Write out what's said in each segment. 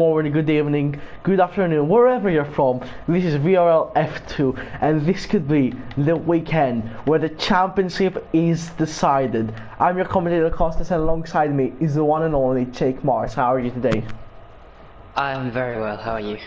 morning, good evening, good afternoon, wherever you're from. This is VRL F2, and this could be the weekend where the championship is decided. I'm your commentator Costas, and alongside me is the one and only Jake Mars. How are you today? I'm very well, how are you?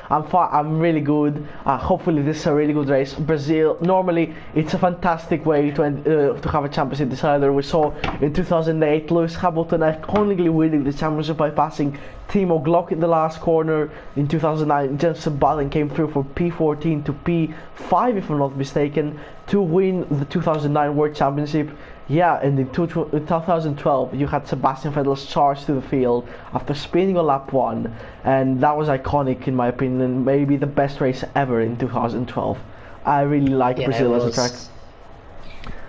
I'm fine, I'm really good. Hopefully this is a really good race. Brazil, normally it's a fantastic way to have a championship decider. We saw in 2008 Lewis Hamilton iconically winning the championship by passing Timo Glock in the last corner. In 2009 Jenson Button came through for P14 to P5 if I'm not mistaken to win the 2009 World Championship. Yeah, and in 2012 you had Sebastian Vettel's charge to the field after spinning on lap 1, and that was iconic in my opinion, maybe the best race ever in 2012. I really like Brazil as a track.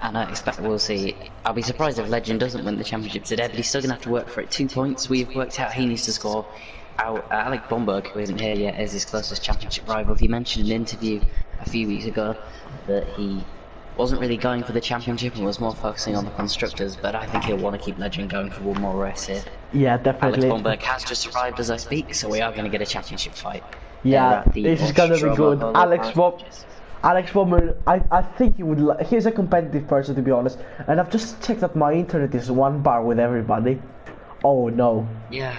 And I expect we'll see. I'll be surprised if Legend doesn't win the championship today, but he's still going to have to work for it. 2 points, we've worked out he needs to score. Alex Bomberg, who isn't here yet, is his closest championship rival. He mentioned in an interview a few weeks ago that he wasn't really going for the championship and was more focusing on the constructors, but I think he'll want to keep Legend going for one more race here. Yeah, definitely. Alex Bomberg has just arrived as I speak, so we are going to get a championship fight. Yeah, this is going to be good. Alex Bomberg, I think he would. He's a competitive person, to be honest, and I've just checked that my internet is 1 bar with everybody. Oh no. Yeah.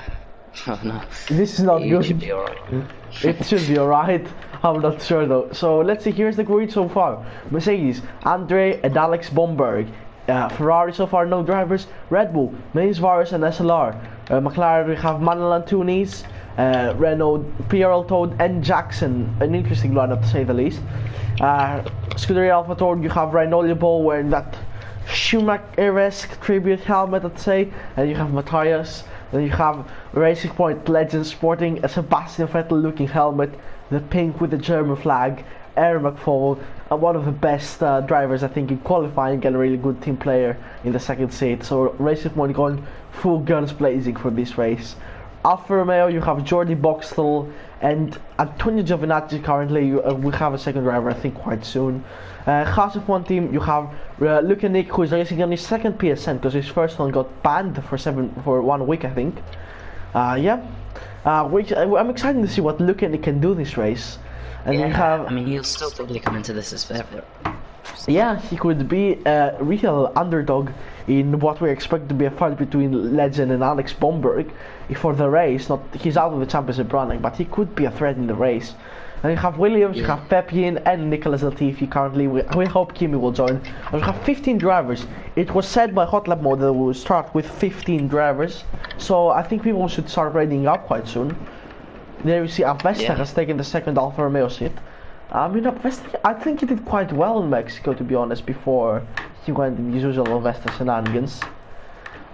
Oh no. This is not good. It should be alright. It should be alright. I'm not sure though. So let's see, here's the grid so far. Mercedes, Andre and Alex Bomberg. Ferrari so far no drivers. Red Bull, Mace Varus and SLR. McLaren we have Manuel Antunes, Renault, Pierre Toad and Jackson. An interesting lineup to say the least. Scuderia Alpha Tauri you have Ryan Ball wearing that Schumacher-esque tribute helmet, I'd say, and you have Matthias. Then you have Racing Point Legend sporting a Sebastian Vettel looking helmet, the pink with the German flag. Aaron McFall, one of the best drivers I think in qualifying, and a really good team player in the second seat. So Racing Point going full guns blazing for this race. Alfa Romeo you have Jordi Boxtel and Antonio Giovinazzi currently. We have a second driver I think quite soon. Haas F1 team you have Luke and Nick, who is racing on his second PSN because his first one got banned for 1 week I think. I'm excited to see what Luke and Nick can do this race. And yeah, we have, I mean, he'll still probably come into this as favourite. yeah, he could be a real underdog in what we expect to be a fight between Legend and Alex Bomberg for the race. Not he's out of the championship running, but he could be a threat in the race. And you have Williams, you have Pepin and Nicolas Latifi currently. We hope Kimi will join. And we have 15 drivers. It was said by Hot Lap Mode that we will start with 15 drivers. So I think people should start raiding up quite soon. There you see Avesta has taken the second Alfa Romeo seat. I mean, Avesta, I think he did quite well in Mexico, to be honest, before he went in his usual Avesta shenanigans.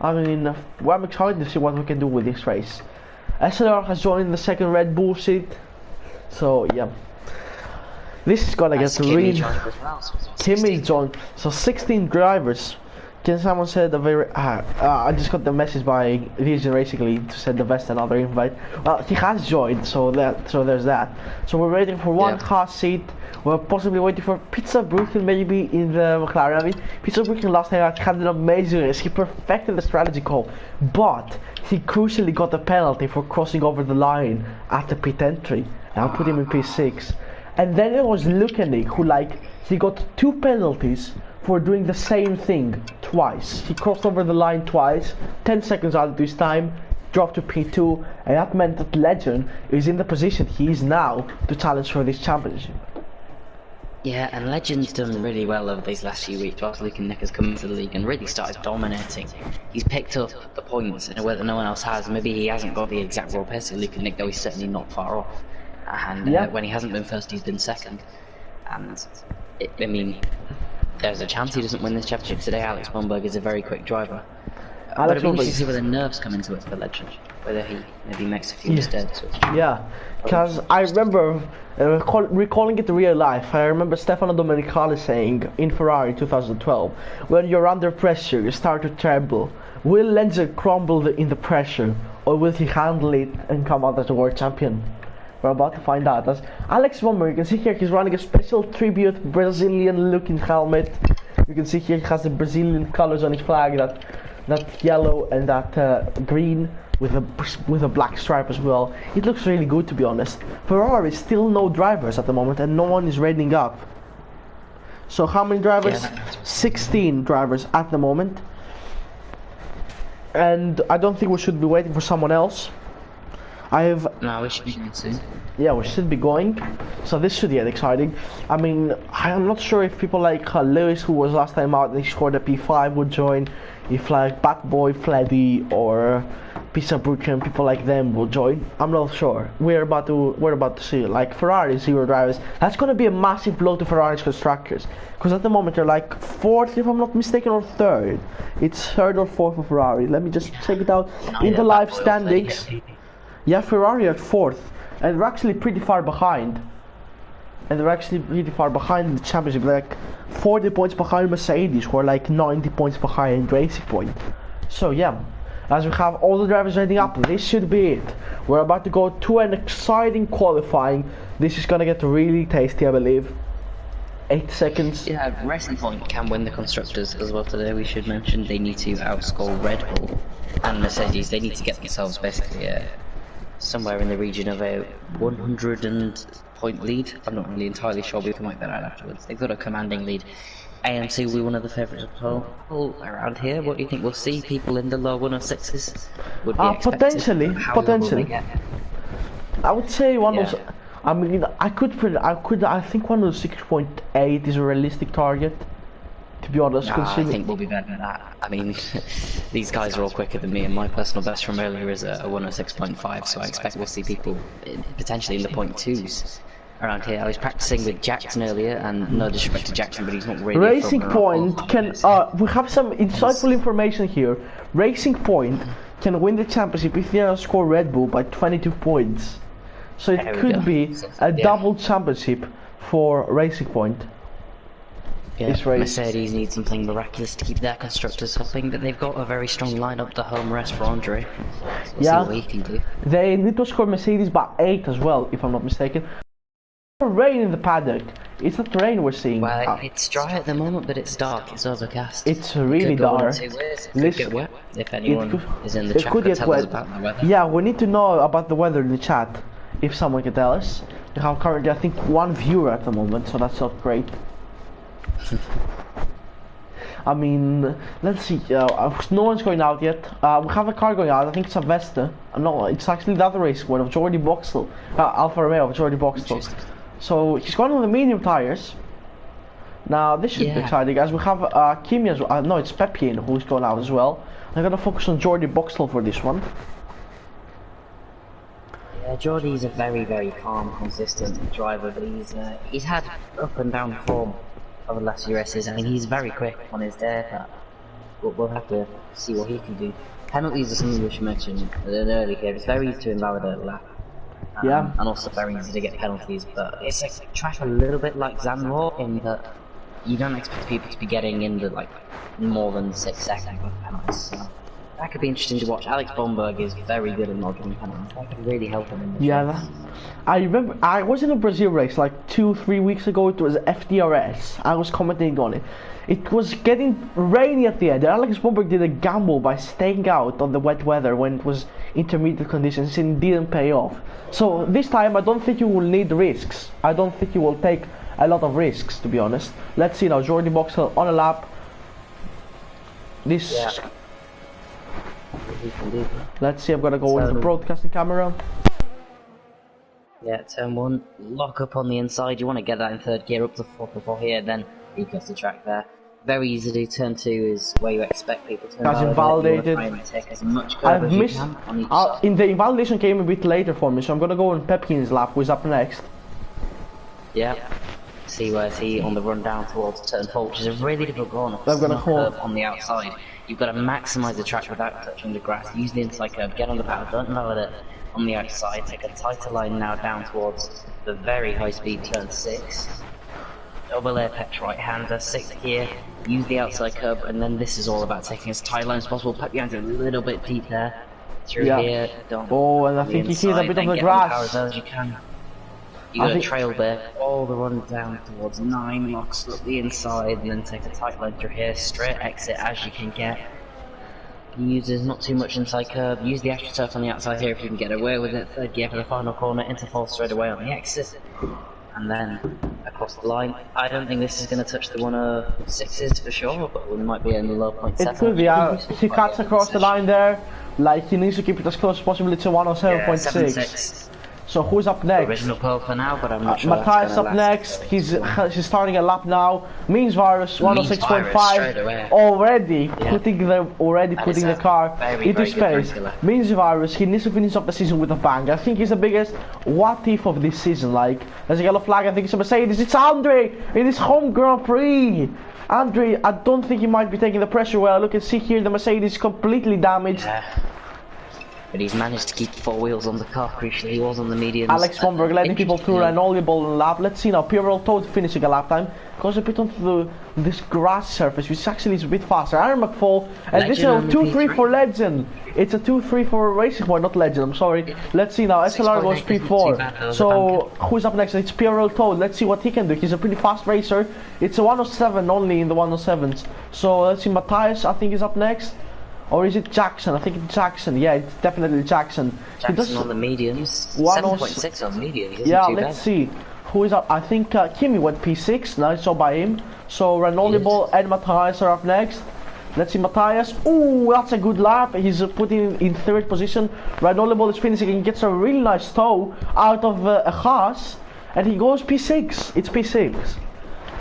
I mean, I'm excited to see what we can do with this race. SLR has joined the second Red Bull seat. So yeah, this is gonna get really. Kimi joined, so 16 drivers. Can someone said a very? I just got the message by Vision Racing League to send the best another invite. Well, he has joined, so there's that. So we're waiting for one Haas seat. We're possibly waiting for Pizza Brooklyn maybe in the McLaren. I mean, Pizza Brooklyn last night had an amazing race. He perfected the strategy call, but he crucially got a penalty for crossing over the line at the pit entry. I'll put him in P6. And then it was Lukanik who he got 2 penalties for doing the same thing twice. He crossed over the line twice, 10 seconds out of his time, dropped to P2, and that meant that Legend is in the position he is now to challenge for this championship. Yeah, and Legend's done really well over these last few weeks whilst Luke and Nick has come into the league and really started dominating. He's picked up the points in a way that no one else has. Maybe he hasn't got the exact raw pace of Luke and Nick, though he's certainly not far off. And when he hasn't been first, he's been second. And, I mean, there's a chance he doesn't win this championship today. Alex Bomberg is a very quick driver. But it'll be interesting to see where the nerves come into it for Legend. Whether he maybe makes a few mistakes. Yeah, because I remember recalling it to real life. I remember Stefano Domenicali saying in Ferrari 2012, when you're under pressure, you start to tremble. Will Legend crumble in the pressure, or will he handle it and come out as a world champion? We're about to find out. As Alex Bomberg, you can see here he's running a special tribute Brazilian looking helmet. You can see here he has the Brazilian colors on his flag that that yellow and that green with a black stripe as well. It looks really good, to be honest. Ferrari still no drivers at the moment, and no one is rating up. So how many drivers? Yeah. 16 drivers at the moment. And I don't think we should be waiting for someone else. No, we should be going soon. Yeah, we should be going. So this should get exciting. I mean, I'm not sure if people like Lewis, who was last time out and he scored a P5, would join. If like Batboy, Fleddy, or Pisa Brook and people like them will join. I'm not sure. We're about to see. Like Ferrari 0 drivers. That's gonna be a massive blow to Ferrari's constructors. Because at the moment they're like 4th, if I'm not mistaken, or 3rd. It's 3rd or 4th for Ferrari. Let me just check it out in the live standings. Yeah, Ferrari at 4th, and they're actually pretty far behind. In the championship, like 40 points behind Mercedes, who are like 90 points behind Racing Point. So yeah, as we have all the drivers rating up, this should be it. We're about to go to an exciting qualifying. This is gonna get really tasty, I believe. 8 seconds. Yeah, Racing Point can win the constructors as well today. We should mention they need to outscore Red Bull and Mercedes. They need to get themselves basically somewhere in the region of a 100-point lead. I'm not really entirely sure, we can work that out afterwards. They've got a commanding lead. AMC will be one of the favourites of all around here. What do you think? We'll see people in the low 106s? Would be expected. Potentially. I would say one of. I mean, I think 106.8 is a realistic target. To be honest, I think we'll be better than that. I mean, these guys are all quicker than me, and my personal best from earlier is a 106.5, so I expect we'll see people potentially in the .2s around here. I was practicing with Jackson earlier, and no disrespect to Jackson, but he's not really Racing Point can, we have some insightful information here. Racing Point can win the championship if they outscore Red Bull by 22 points. So it could be a double championship for Racing Point. Yeah, Mercedes needs something miraculous to keep their constructors hopping, but they've got a very strong lineup, the home rest for Andre. We'll see what he can do. They need to score Mercedes by 8 as well, if I'm not mistaken. Rain in the paddock. It's not rain we're seeing. Well, it's dry at the moment, but it's dark. It's overcast. It's really dark. It could get wet. If anyone is in the chat, could tell us about the weather. Yeah, we need to know about the weather in the chat. If someone can tell us. We have currently, I think, 1 viewer at the moment, so that's not great. I mean, let's see. No one's going out yet. We have a car going out. I think it's a Vesta. No, it's actually the other race one of Jordi Boxtel. Alfa Romeo of Jordi Boxtel. So he's going on the medium tires. Now this should be exciting, as we have Kimi as well. No, it's Pepin who's going out as well. I'm gonna focus on Jordi Boxtel for this one. Yeah, Jordi's a very, very calm, consistent driver, but he's had up and down form over the last few races. I mean, he's very quick on his day, but we'll have to see what he can do. Penalties are something we should mention at an early game. It's very easy to invalidate a lap. And also very easy to get penalties, but it's a track a little bit like Zandvoort in that you don't expect people to be getting into like more than 6 seconds with penalties. So that could be interesting to watch. Alex Bomberg is very good at dodging penalties. That could really help him in the race. I remember I was in a Brazil race like 2-3 weeks ago. It was FDRS. I was commenting on it. It was getting rainy at the end. Alex Bomberg did a gamble by staying out on the wet weather when it was intermediate conditions, and it didn't pay off. So this time I don't think you will need risks. I don't think you will take a lot of risks, to be honest. Let's see now, Jordi Boxtel on a lap. Let's see, I'm gonna go with the broadcasting camera. Yeah, turn 1, lock up on the inside. You want to get that in 3rd gear up to 4th before here, then he cuts the track there. Very easy to do. Turn 2 is where you expect people to invalidated. Take as much curve as you can on each side. In the invalidation came a bit later for me, so I'm gonna go on Pepin's lap, who's up next. Yeah. See where's he on the run down towards turn 4, which is a really difficult corner. I'm gonna curve on the outside. You've got to maximise the track without touching the grass. Use the inside curve, get on the power, don't invalidate on the outside. Take a tighter line now down towards the very high speed turn 6. Double apex right hander, 6th gear. Use the outside curb, and then this is all about taking as tight line as possible. Put behind a little bit deep there. Through here. And I think you see a bit of the grass. As you can. You got a trail there, all the run down towards 9, locks up the inside, and then take a tight line through here, straight exit as you can get. He uses not too much inside curve. Use the AstroTurf on the outside here if you can get away with it. Third gear for the final corner. Into fall straight away on the exit. And then across the line. I don't think this is going to touch the 106s for sure, but we might be in the low 0.7. It could be, he cuts across the line there. Like, he needs to keep it as close as possible to 107.6. So who's up next? Original pole for now, but I'm not sure. Matthias up next. He's starting a lap now. Means Virus 106.5 already putting the car into space. Means Virus, he needs to finish off the season with a bang. I think he's the biggest what if of this season. Like, there's a yellow flag. I think it's a Mercedes. It's Andre in his home Grand Prix. Andre, I don't think he might be taking the pressure well. Look and see here, the Mercedes is completely damaged. Yeah. But he's managed to keep 4 wheels on the car, crucially. He was on the mediums. Alex Bomberg letting people through and only ball in lap. Let's see now, Pierrot Toad finishing a lap time. Goes a bit onto this grass surface, which actually is a bit faster. Aaron McFall, and this is a 2-3 for Legend. It's a 2-3 for Racing Point, not Legend, I'm sorry. Let's see now, SLR goes P4. So, who's up next? It's Pierrot Toad. Let's see what he can do. He's a pretty fast racer. It's a 107 only in the 107s. So, let's see, Matthias, I think, is up next. Or is it Jackson? I think it's Jackson. Yeah, it's definitely Jackson. Jackson on the mediums. 7.6 on mediums. Yeah, let's see. Who is up? I think Kimi went P6. Nice job by him. So Ronaldo Ball and Matthias are up next. Let's see Matthias. Ooh, that's a good lap. He's putting in third position. Ronaldo Ball is finishing and gets a really nice tow out of a Haas. And he goes P6. It's P6.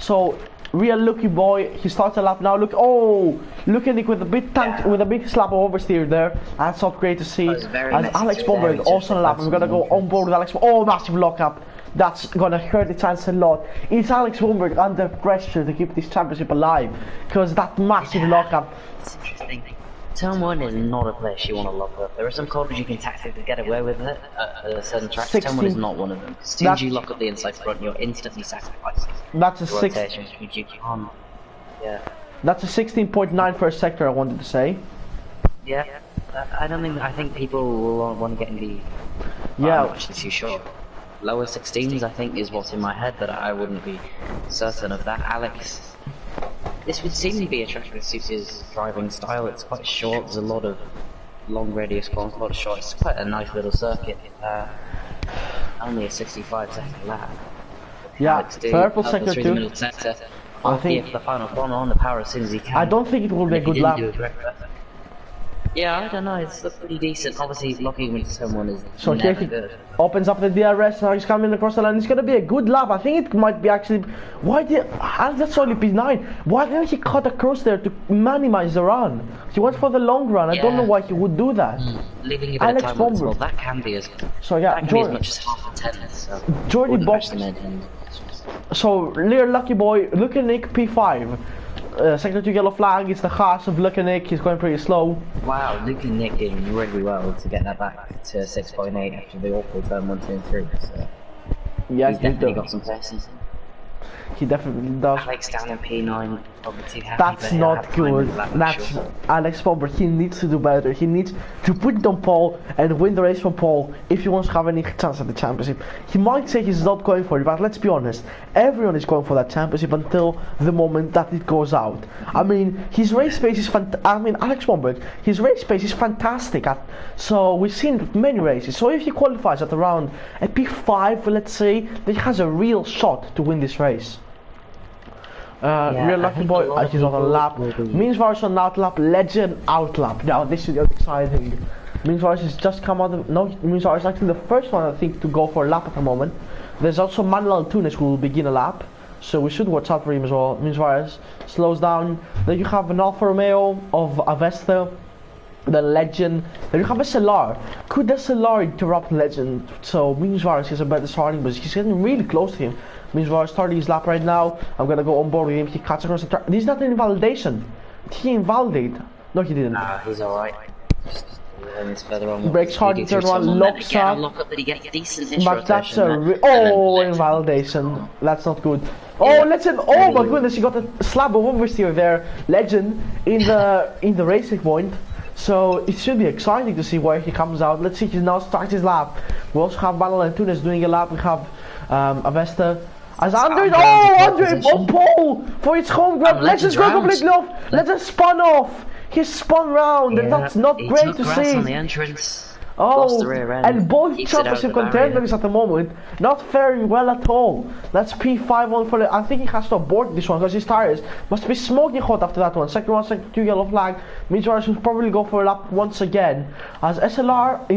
So real lucky boy. He starts a lap now. Look, look at Nick with a big tank, with a big slap of oversteer there. That's not great to see. As Alex Bomberg also on a lap. I'm gonna go on board with Alex. Oh, massive lockup. That's gonna hurt the chance a lot. It's Alex Bomberg under pressure to keep this championship alive, because that massive lockup. It's interesting. Turn 1 is not a place you want to lock up. There are some corners you can tactically get away with it at certain tracks. Turn 1 is not one of them. As soon as you lock up the inside front, you're instantly sacrificing. That's a That's a 16.9 first sector, I wanted to say. Yeah, I think people will want to get in the... Yeah. I'm not actually too sure. Lower 16s, I think, is what's in my head, but I wouldn't be certain of that. Alex, this would seem to be a track that suits his driving style. It's quite short, there's a lot of long radius going quite short. It's quite a nice little circuit. Only a 65-second lap. Yeah, purple sector through too. The middle sector. I think the final corner on the power as soon as he can. I don't think it will be a good lap. Yeah, I don't know, it's pretty decent. Obviously, locking with someone is so never he good. Opens up the DRS, now he's coming across the line. It's gonna be a good lap. I think it might be actually... that's only P9. Why didn't he cut across there to minimize the run? He went for the long run. I don't know why he would do that. Leaving a bit of time on well, that can be as... So yeah, that can be as much as half a tenth, so... Jordy Box... So, Lear Lucky Boy, Lucky Nick P5. Sector 2 yellow flag, it's the Haas of Lucky Nick, he's going pretty slow. Wow, Lucky Nick did really well to get that back to 6.8 after the awful turn 1, 2 and 3, so... Yeah, he's definitely got some paces. He definitely does. Alex down in P9, obviously happy. That's not good. That's Alex Bomber. He needs to do better. He needs to put it on pole and win the race from pole if he wants to have any chance at the championship. He might say he's not going for it, but let's be honest. Everyone is going for that championship until the moment that it goes out. I mean, his race pace is Alex Bomber. His race pace is fantastic. So we've seen many races. So if he qualifies at around a P5, let's say, then he has a real shot to win this race. Real Lucky Boy, he's on a lap. Means Virus on out lap, Legend out lap. Now this is exciting. Means Virus has just come out of... No, Means Virus is actually the first one, I think, to go for a lap at the moment. There's also Manuel Tunes who will begin a lap. So we should watch out for him as well. Means Virus slows down. Then you have an Alfa Romeo of Avesta, the Legend. Then you have a SLR. Could the SLR interrupt Legend? So Means Virus has a better starting position. He's getting really close to him. Means Virus starting his lap right now. I'm gonna go on board with him. He cuts across the track. This is not an invalidation. He invalidated. No, he didn't. Nah, he's alright. Breaks hard in turn 1, locks up. But that's a invalidation. That's not good. Oh, Legend! Oh my goodness, he got a slab of oversteer there. Legend in the racing point. So it should be exciting to see where he comes out. Let's see, he now starts his lap. We also have Manuel and Tunes doing a lap. We have Avesta. As Andre on pole for its home ground. Let's just go completely off. Let's just spun off. He spun round, and that's not he great took to grass see. on the entrance. Lost Oh, the rear end, and both keeps it out of championship the barrier. contenders at the moment not faring well at all. That's P5 on for the. I think he has to abort this one because his tires must be smoking hot after that one. Second 1, second 2, yellow flag. Means Rogers will probably go for a lap once again. As SLR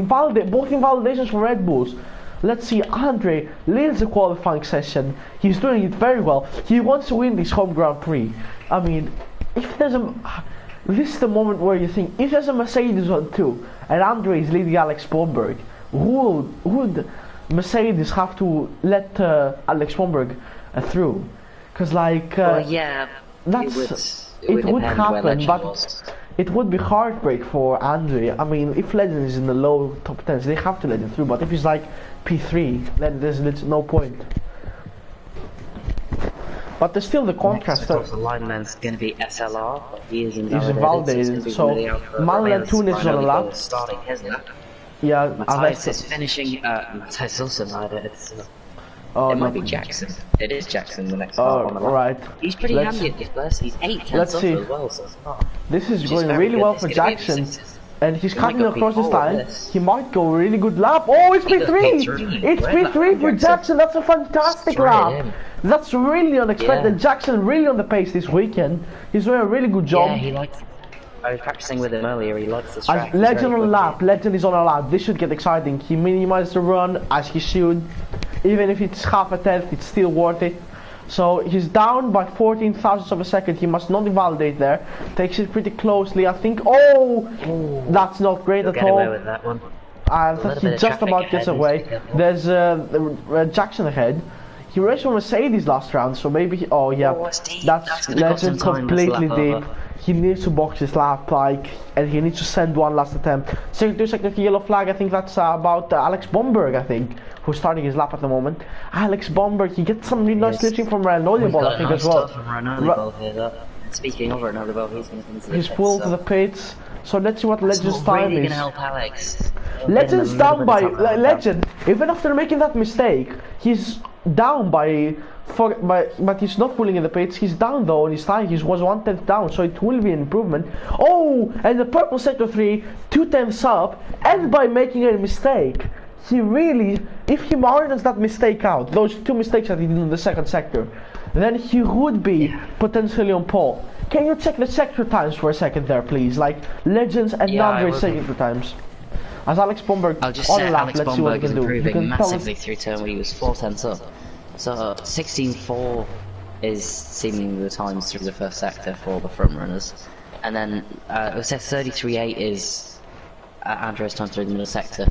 both invalidations for Red Bulls. Let's see, Andre leads the qualifying session. He's doing it very well. He wants to win this home Grand Prix. I mean, if there's a. This is the moment where you think, if there's a Mercedes on 2 and Andre is leading Alex Bomberg, who would Mercedes have to let Alex Bomberg through? Because like, well, yeah, it would happen, but it would be heartbreak for Andre. I mean, if Legend is in the low top 10s, they have to let him through, but if he's like P3, then there's no point. But there's still the contrast. The lineman's going to be SLR, but he is invalidated. So Manuel Tunis is on a lap. Starting his lap. Yeah, Matthias is finishing. Matthias also invalidated. Oh, it might be Jackson. It is Jackson, the next car on the lap. Right. He's pretty handy at this place. He's 8 tenths off as well. So this is going really well for Jackson. And he's cutting across this time. He might go a really good lap. Oh, it's P3! It's P3 for Jackson. That's a fantastic lap. That's really unexpected. Yeah. Jackson really on the pace this weekend. He's doing a really good job. Yeah, he likes. I was practicing with him earlier. He likes the track. Legend on a lap. Legend is on a lap. This should get exciting. He minimized the run as he should. Even if it's half a tenth, it's still worth it. So he's down by 14 thousandths of a second. He must not invalidate there. Takes it pretty closely. I think. Oh, that's not great at all. Away with that one. I think he just about gets away. There's Jackson ahead. He raced for Mercedes last round, so maybe. That's Legend completely deep. He needs to box his lap, and he needs to send one last attempt. Second 2, second 3, yellow flag. I think that's about Alex Bomberg, I think, who's starting his lap at the moment. Alex Bomberg, he gets some really nice lifting from Ranolibol, I think, as well. Speaking of Ranolibol, he's going to come to the pits. He's pulled to the pits. So let's see what Legend's time really is. Help Alex. Legend's down by Legend. Even after making that mistake, he's down by. But he's not pulling in the pits. He's down though on his time. He was 1/10 down, so it will be an improvement. Oh, and the purple sector 3, 2/10 up, and by making a mistake, he really, if he margins that mistake out, those 2 mistakes that he did in the second sector, then he would be potentially on pole. Can you check the sector times for a second there, please? Like Legends and Andre's sector times. As Alex Bomberg on the lap, let's see what he can do. You can massively through turn where he was 4/10 up. So 16.4 is seemingly the times through the first sector for the front runners, and then it says 33.8 is Andre's time through the middle sector.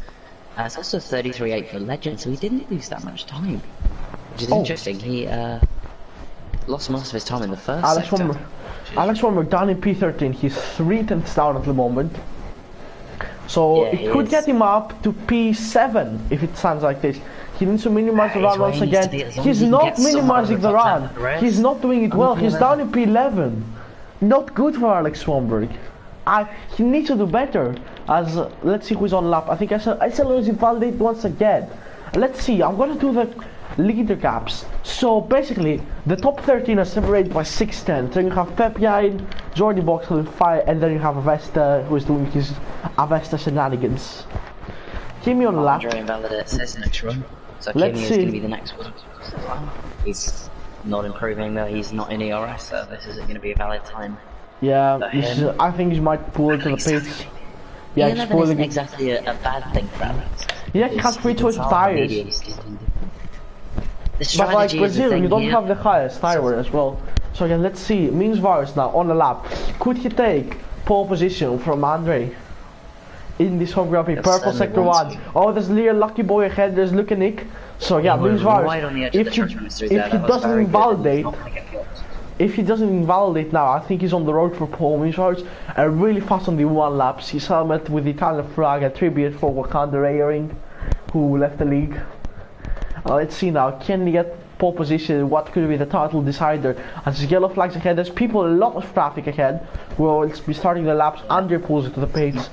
It's also 33.8 for Legend, so he didn't lose that much time, which is interesting. He lost most of his time in the first sector. Alex Bomberg down in P13. He's 3/10 down at the moment. So it could get him up to P7 if it sounds like this. He needs to minimize the run once again. He's not minimizing the run. He's not doing it well. He's down in P11. Not good for Alex Bomberg. He needs to do better. As let's see who's on lap. I think SLO is invalidated once again. Let's see. I'm gonna do the leader gaps. So basically, the top 13 are separated by 6/10. Then you have Pepjine, Jordi Boxel with 5, and then you have Avesta who is doing his Avesta shenanigans. Kimi on lap. Andre invalidates his next run. So Let's Kimi is see. going to be the next one. He's not improving though. He's not in ERS, so this isn't going to be a valid time. Yeah, I think he might pull it to the pits. Yeah, he's pulling isn't exactly a bad thing for Alex. Yeah, he has 3 choice of tires. But like Brazil, you don't have the highest tire wear as well. So again, let's see. Means Vars now on the lap. Could he take pole position from Andre in this home Grand Prix? Purple sector 1. Oh, there's Lear Lucky Boy ahead. There's Lukanik. So yeah, Means Vars. If he doesn't invalidate. If he doesn't invalidate now, I think he's on the road for pole. Means Vars really fast on the 1 laps. His helmet with the Italian flag, a tribute for Wakanda Rayering, who left the league. Let's see now, can he get pole position, what could be the title decider. As his yellow flags ahead, there's people, a lot of traffic ahead. We'll be starting the laps. Andre pulls it to the pace.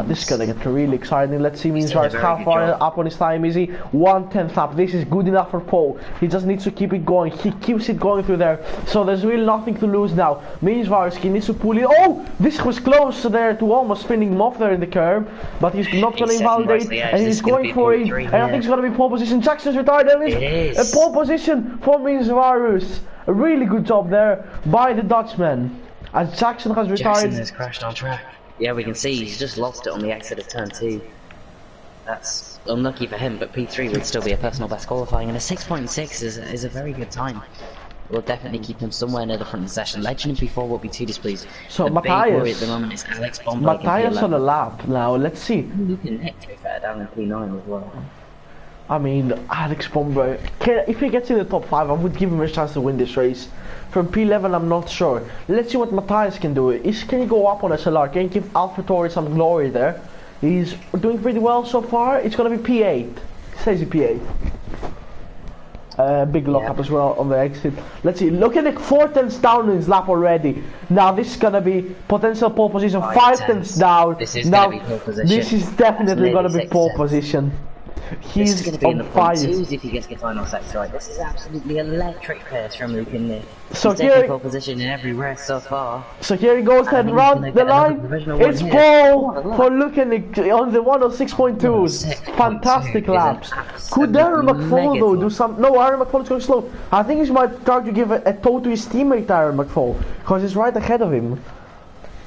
This is gonna get really exciting. Let's see Means Varus how far up on his time is he? 1/10 lap. This is good enough for pole. He just needs to keep it going. He keeps it going through there. So there's really nothing to lose now. Means Varus, he needs to pull it. Oh! This was close there to almost spinning him off there in the curb. But he's not gonna invalidate. And he's going for it. And I think it's gonna be pole position. Jackson's retired. And it's a pole position for Means Varus. A really good job there by the Dutchman. As Jackson has retired. Jackson has crashed on track. Yeah, we can see he's just lost it on the exit of turn 2. That's unlucky for him, but P3 would still be a personal best qualifying, and a 6.6 is a very good time. We'll definitely keep him somewhere near the front of the session. Legend in P4 will be too displeased. So the Matthias, big worry at the moment is Alex Bomberg. Matthias on the lap now. Let's see. Luke and Nick, to be fair, down in P9 as well. I mean, Alex Bomberg, if he gets in the top 5, I would give him a chance to win this race. From P11, I'm not sure. Let's see what Matthias can do. Can he go up on SLR? Can he give AlphaTauri some glory there? He's doing pretty well so far. It's gonna be P8. It says P8. Big lockup as well on the exit. Let's see. Look at the 4 tenths down in his lap already. Now this is gonna be potential pole position. 5 tenths down. This is gonna be pole position. This is definitely gonna be pole position. He's going to be in the point twos if he gets the final sector right. This is absolutely electric pace from Luke and Nick. So he's taking pole position in every race so far. So here he goes and round the line. It's pole for Luke and Nick on the 106.2s. Fantastic laps. Could Aaron McFall though do some? No, Aaron McFall is going slow. I think he might try to give a toe to his teammate Aaron McFall because he's right ahead of him.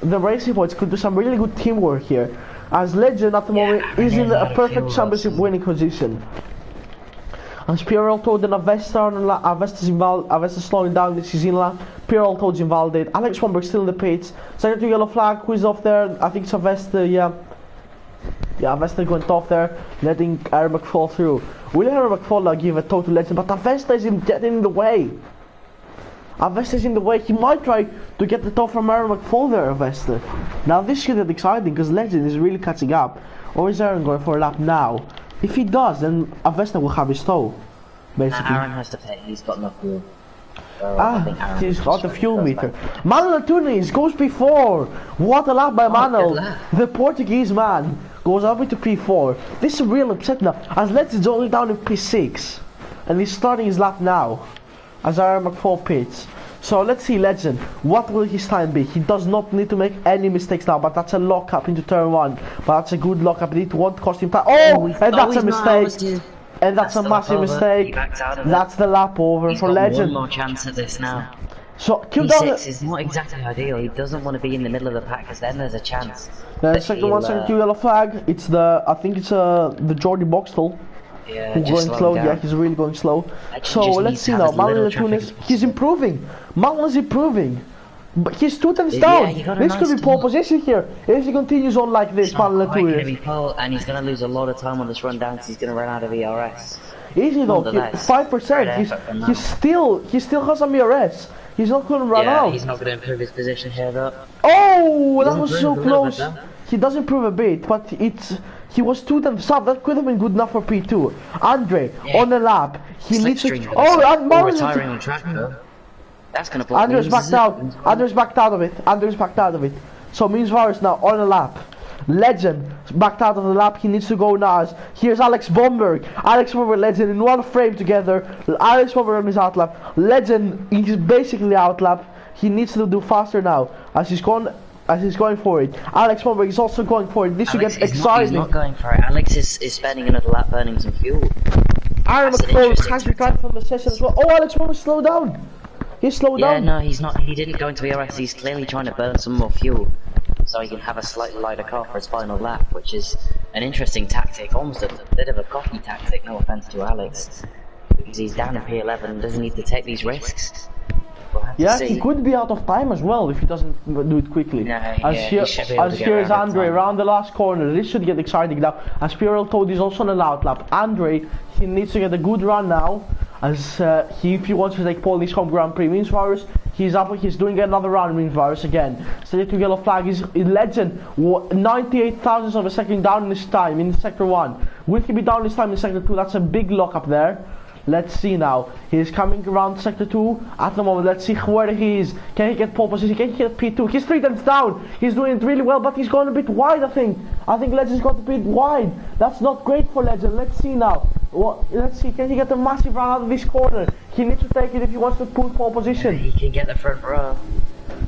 The Racing Points could do some really good teamwork here. As Legend at the moment is in a perfect championship winning position. As Pierre told in Avesta's slowing down this is in lap. Pierre told invalidate. Alex Bomberg still in the pits. Second to yellow flag, who is off there? I think it's Avesta, yeah. Yeah, Avesta went off there, letting Aaron McFall through. Will Aaron McFall now give a toe to Legend, but Avesta is getting in the way. Avesta is in the way. He might try to get the top from Aaron McFall there, Avesta. Now this should get exciting because Legend is really catching up. Or is Aaron going for a lap now? If he does, then Avesta will have his toe. Basically. Aaron has to pay. He's got enough fuel. He's got the fuel meter. Manuel Tunis goes P4. What a lap by Manuel. The Portuguese man goes up into P4. This is a real upset now. As Legend is only down in P6. And he's starting his lap now. As Aaron McFall pits. So let's see Legend, what will his time be? He does not need to make any mistakes now, but that's a lockup into turn 1. But that's a good lockup, it won't cost him time. And that's a mistake. And that's a massive mistake. That's the lap over for Legend. One more chance at this now. So P6 is not exactly ideal, he doesn't want to be in the middle of the pack because then there's a chance. The second yellow flag, it's I think it's the Jordi Boxtel. Yeah, he's going slow, yeah, he's really going slow. So let's see now, Manuel Tunis, he's improving. Manuel's improving. But he's 2 tenths down. This could be pole position here. If he continues on like this, Manuel Tunis. And he's going to lose a lot of time on this run down because he's going to run out of ERS. Easy though, 5%. He still has some ERS. He's not going to run out. Yeah, he's not going to improve his position here though. Oh, that was so close. He does improve a bit, but he was 2 tenths up. That could have been good enough for P2. Andre on the lap. He needs to. Retiring on track though. That's gonna block. Andre's backed out. Andre's backed out of it. Andre's backed out of it. So Means Varus now on the lap. Legend backed out of the lap. He needs to go now. Here's Alex Bomberg. Alex Bomberg, Legend in one frame together. Alex Bomberg on his out lap. Legend is basically out lap. He needs to do faster now as he's going for it. Alex Bomberg is also going for it. This should get exciting. He's not going for it. Alex is spending another lap burning some fuel. Aaron McFall has retired from the session as well. Oh, Alex Bomberg slowed down. He slowed down. Yeah, no, he's not. He didn't go into ERS. He's clearly trying to burn some more fuel so he can have a slightly lighter car for his final lap, which is an interesting tactic, almost a bit of a cocky tactic, no offense to Alex, because he's down in P11 and doesn't need to take these risks. Yeah, he could be out of time as well if he doesn't do it quickly. As here is Andre around the last corner. This should get exciting now. As Pierre told, he's also on a loud lap. Andre, he needs to get a good run now. As if he wants to take pole in his home Grand Prix. Means Varus, he's doing another run. Means Varus again. Steady to yellow flag. He's in Legend. 98 thousandths of a second down in his time in sector 1. Will he be down this time in sector 2? That's a big lock up there. Let's see now. He's coming around sector 2 at the moment. Let's see where he is. Can he get pole position? Can he get P2? He's 3 tenths down. He's doing it really well, but he's going a bit wide, I think. I think Legend's got a bit wide. That's not great for Legend. Let's see now. Let's see. Can he get a massive run out of this corner? He needs to take it if he wants to pull pole position. He can get the front row.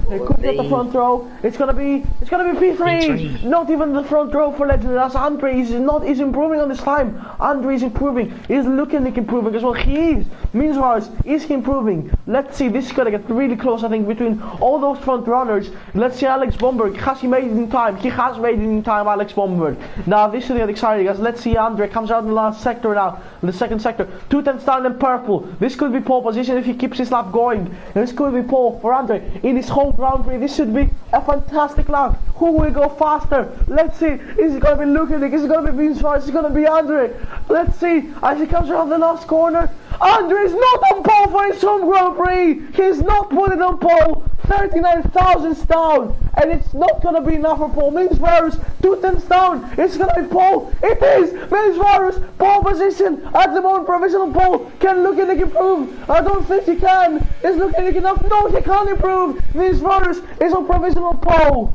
He could get the front row. It's gonna be P3. Not even the front row for Legend. That's Andre. He's improving on this time. Andre is improving. He's looking like improving as well. He is. Meanwhile, is he improving? Let's see. This is gonna get really close, I think, between all those front runners. Let's see Alex Bomberg. Has he made it in time? He has made it in time, Alex Bomberg. Now this is get exciting, guys. Let's see Andre comes out in the last sector now. In the second sector. 2 tenths down in purple. This could be pole position if he keeps his lap going. This could be pole for Andre in his home Grand Prix. This should be a fantastic lap. Who will go faster? Let's see. Is it going to be Lukanik? Is it going to be Vince Is it going to be Andre? Let's see. As he comes around the last corner. Andre is not on pole for his home Grand Prix. He's not putting on pole. 39,000 down. And it's not going to be enough for pole. Means Varus 2 tenths down. It's going to be pole. It is. Means Varus pole position. At the moment provisional pole. Can Lukanik improve? I don't think he can. Is Lukanik enough? No, he can't improve. Means Varus is on provisional pole.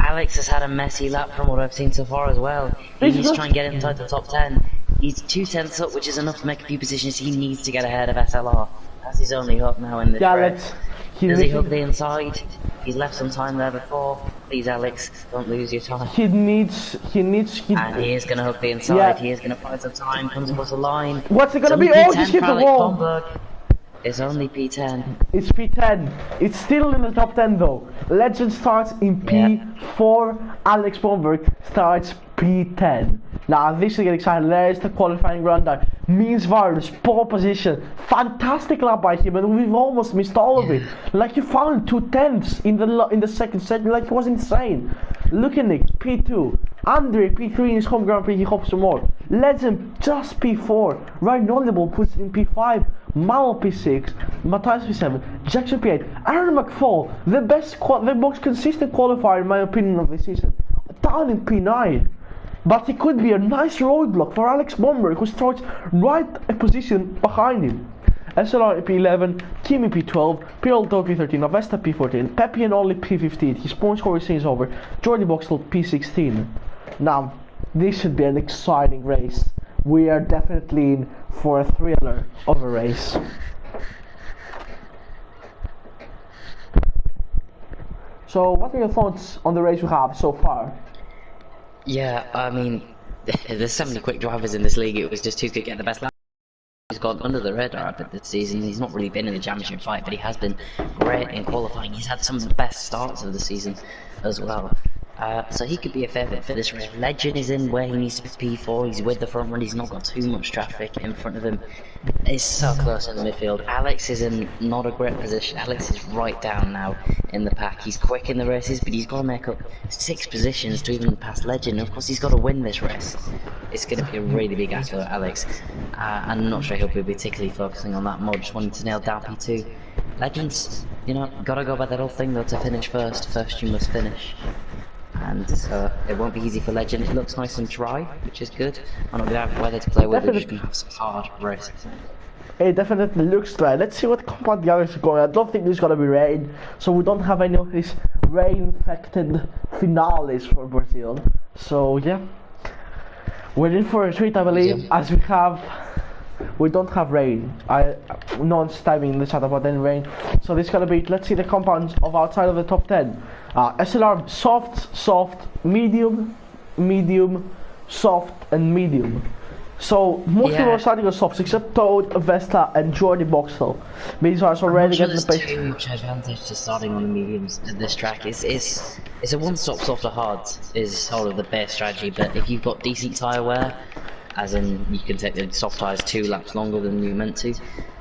Alex has had a messy lap from what I've seen so far as well. He needs to try and get inside the top 10. He's 2 tenths up, which is enough to make a few positions. He needs to get ahead of SLR. That's his only hope now in this race. Does he hook the inside? He's left some time there before. Please, Alex, don't lose your time. He needs. And he is going to hook the inside. Yeah. He is going to find some time. Comes across the line. What's it going to be? Oh, just hit the wall. Bomberg. It's only P10. It's P10. It's still in the top 10 though. Legend starts in P4. Yeah. Alex Bomberg starts P10. Now this is getting exciting. There's the qualifying rundown. Means Varus, pole position. Fantastic lap by him, and we've almost missed all of it. Like you found 2 tenths in the second segment. Like it was insane. Lukanik P2. Andre P3 in his home Grand Prix. He hopes for more. Legend just P4. Ryan Knowledgeable puts in P5. Mal P6, Matthias P7, Jackson P8, Aaron McFall, the most consistent qualifier in my opinion of the season, down in P9. But it could be a nice roadblock for Alex Bomberg, who starts right a position behind him. SLR P11, Kimi P12, Piraldo P13, Avesta P14, Pepe and Oli P15, his point score is over, Jordi Boxtel P16. Now, this should be an exciting race. We are definitely in for a thriller of a race. So, what are your thoughts on the race we have so far? Yeah, I mean, there's so many quick drivers in this league. It was just who could get the best lap. He's gone under the radar a bit this season. He's not really been in the championship fight, but he has been great in qualifying. He's had some of the best starts of the season as well. So he could be a fair bit for this race. Legend is in where he needs to be P4. He's with the front run. He's not got too much traffic in front of him. It's so close in the midfield. Alex is in not a great position. Alex is right down now in the pack. He's quick in the races, but he's got to make up 6 positions to even pass Legend. And of course, he's got to win this race. It's going to be a really big ask for Alex. I'm not sure he'll be particularly focusing on that more, just wanting to nail down P2. Legends, you know, gotta go by that old thing though, to finish first. First you must finish. And so it won't be easy for Legend. It looks nice and dry, which is good. I'm not going to have weather to play with, we're just going to have some hard races. It definitely looks dry. Let's see what compound the others are going. I don't think there's going to be rain, so we don't have any of these rain-infected finales for Brazil. So yeah, we're in for a treat, I believe, as we don't have rain. No one's timing in the chat about any rain. So this is gonna be, let's see the compounds of outside of the top 10. SLR, soft, medium, soft, and medium. So most people are starting with softs except Toad, Vesta, and Jordi Boxtel. These are already getting the pace. Too much advantage to starting on the mediums at this track. It's a one-stop soft or hard is sort of the best strategy. But if you've got decent tyre wear, as in you can take the soft tyres 2 laps longer than you meant to,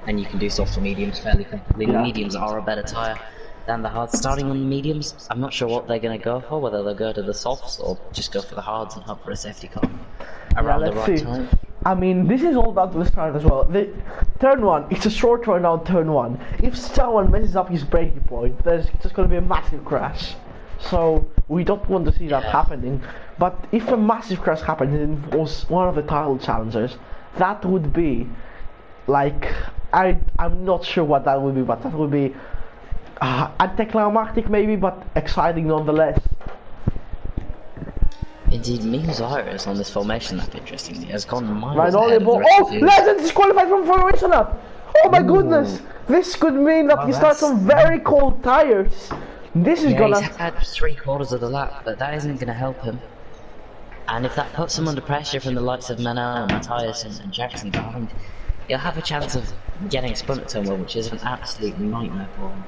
and you can do soft or mediums fairly quickly. The mediums are a better tyre than the hards. Starting on the mediums, I'm not sure what they're going to go for, whether they'll go to the softs or just go for the hards and hope for a safety car around the right time. I mean, this is all down to the start as well. The turn 1, it's a short run on turn 1. If someone messes up his braking point, there's just going to be a massive crash. So we don't want to see that happening. But if a massive crash happens and it was one of the title challengers, that would be like I'm not sure what that would be, but that would be anticlimactic maybe, but exciting nonetheless. Indeed, Ming's on this formation that interestingly has gone miles Right, ahead of the rest of the field. Legend disqualified from formation up! Oh my goodness! This could mean that he starts on very cold tires. This is gonna... He's had 3/4 of the lap, but that isn't gonna help him. And if that puts him under pressure from the likes of Menel, Matthias and Jackson behind, he'll have a chance of getting spun at somewhere, which is an absolute nightmare for him.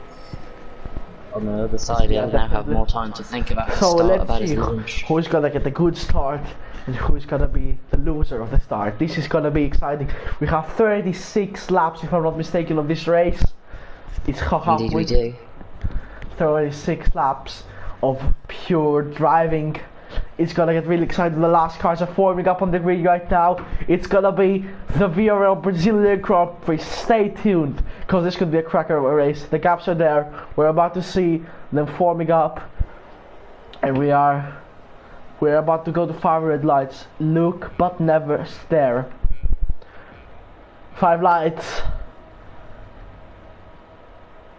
On the other side, he'll now have more time to think about his start, about his lunch. Who's gonna get the good start and who's gonna be the loser of the start. This is gonna be exciting. We have 36 laps, if I'm not mistaken, of this race. It's halfway. Indeed we do. 36 laps of pure driving. It's gonna get really exciting. The last cars are forming up on the grid right now. It's gonna be the VRL Brazilian Grand Prix. Stay tuned, because this could be a cracker of a race. The gaps are there. We're about to see them forming up, and we're about to go to 5 red lights. Look but never stare. 5 lights.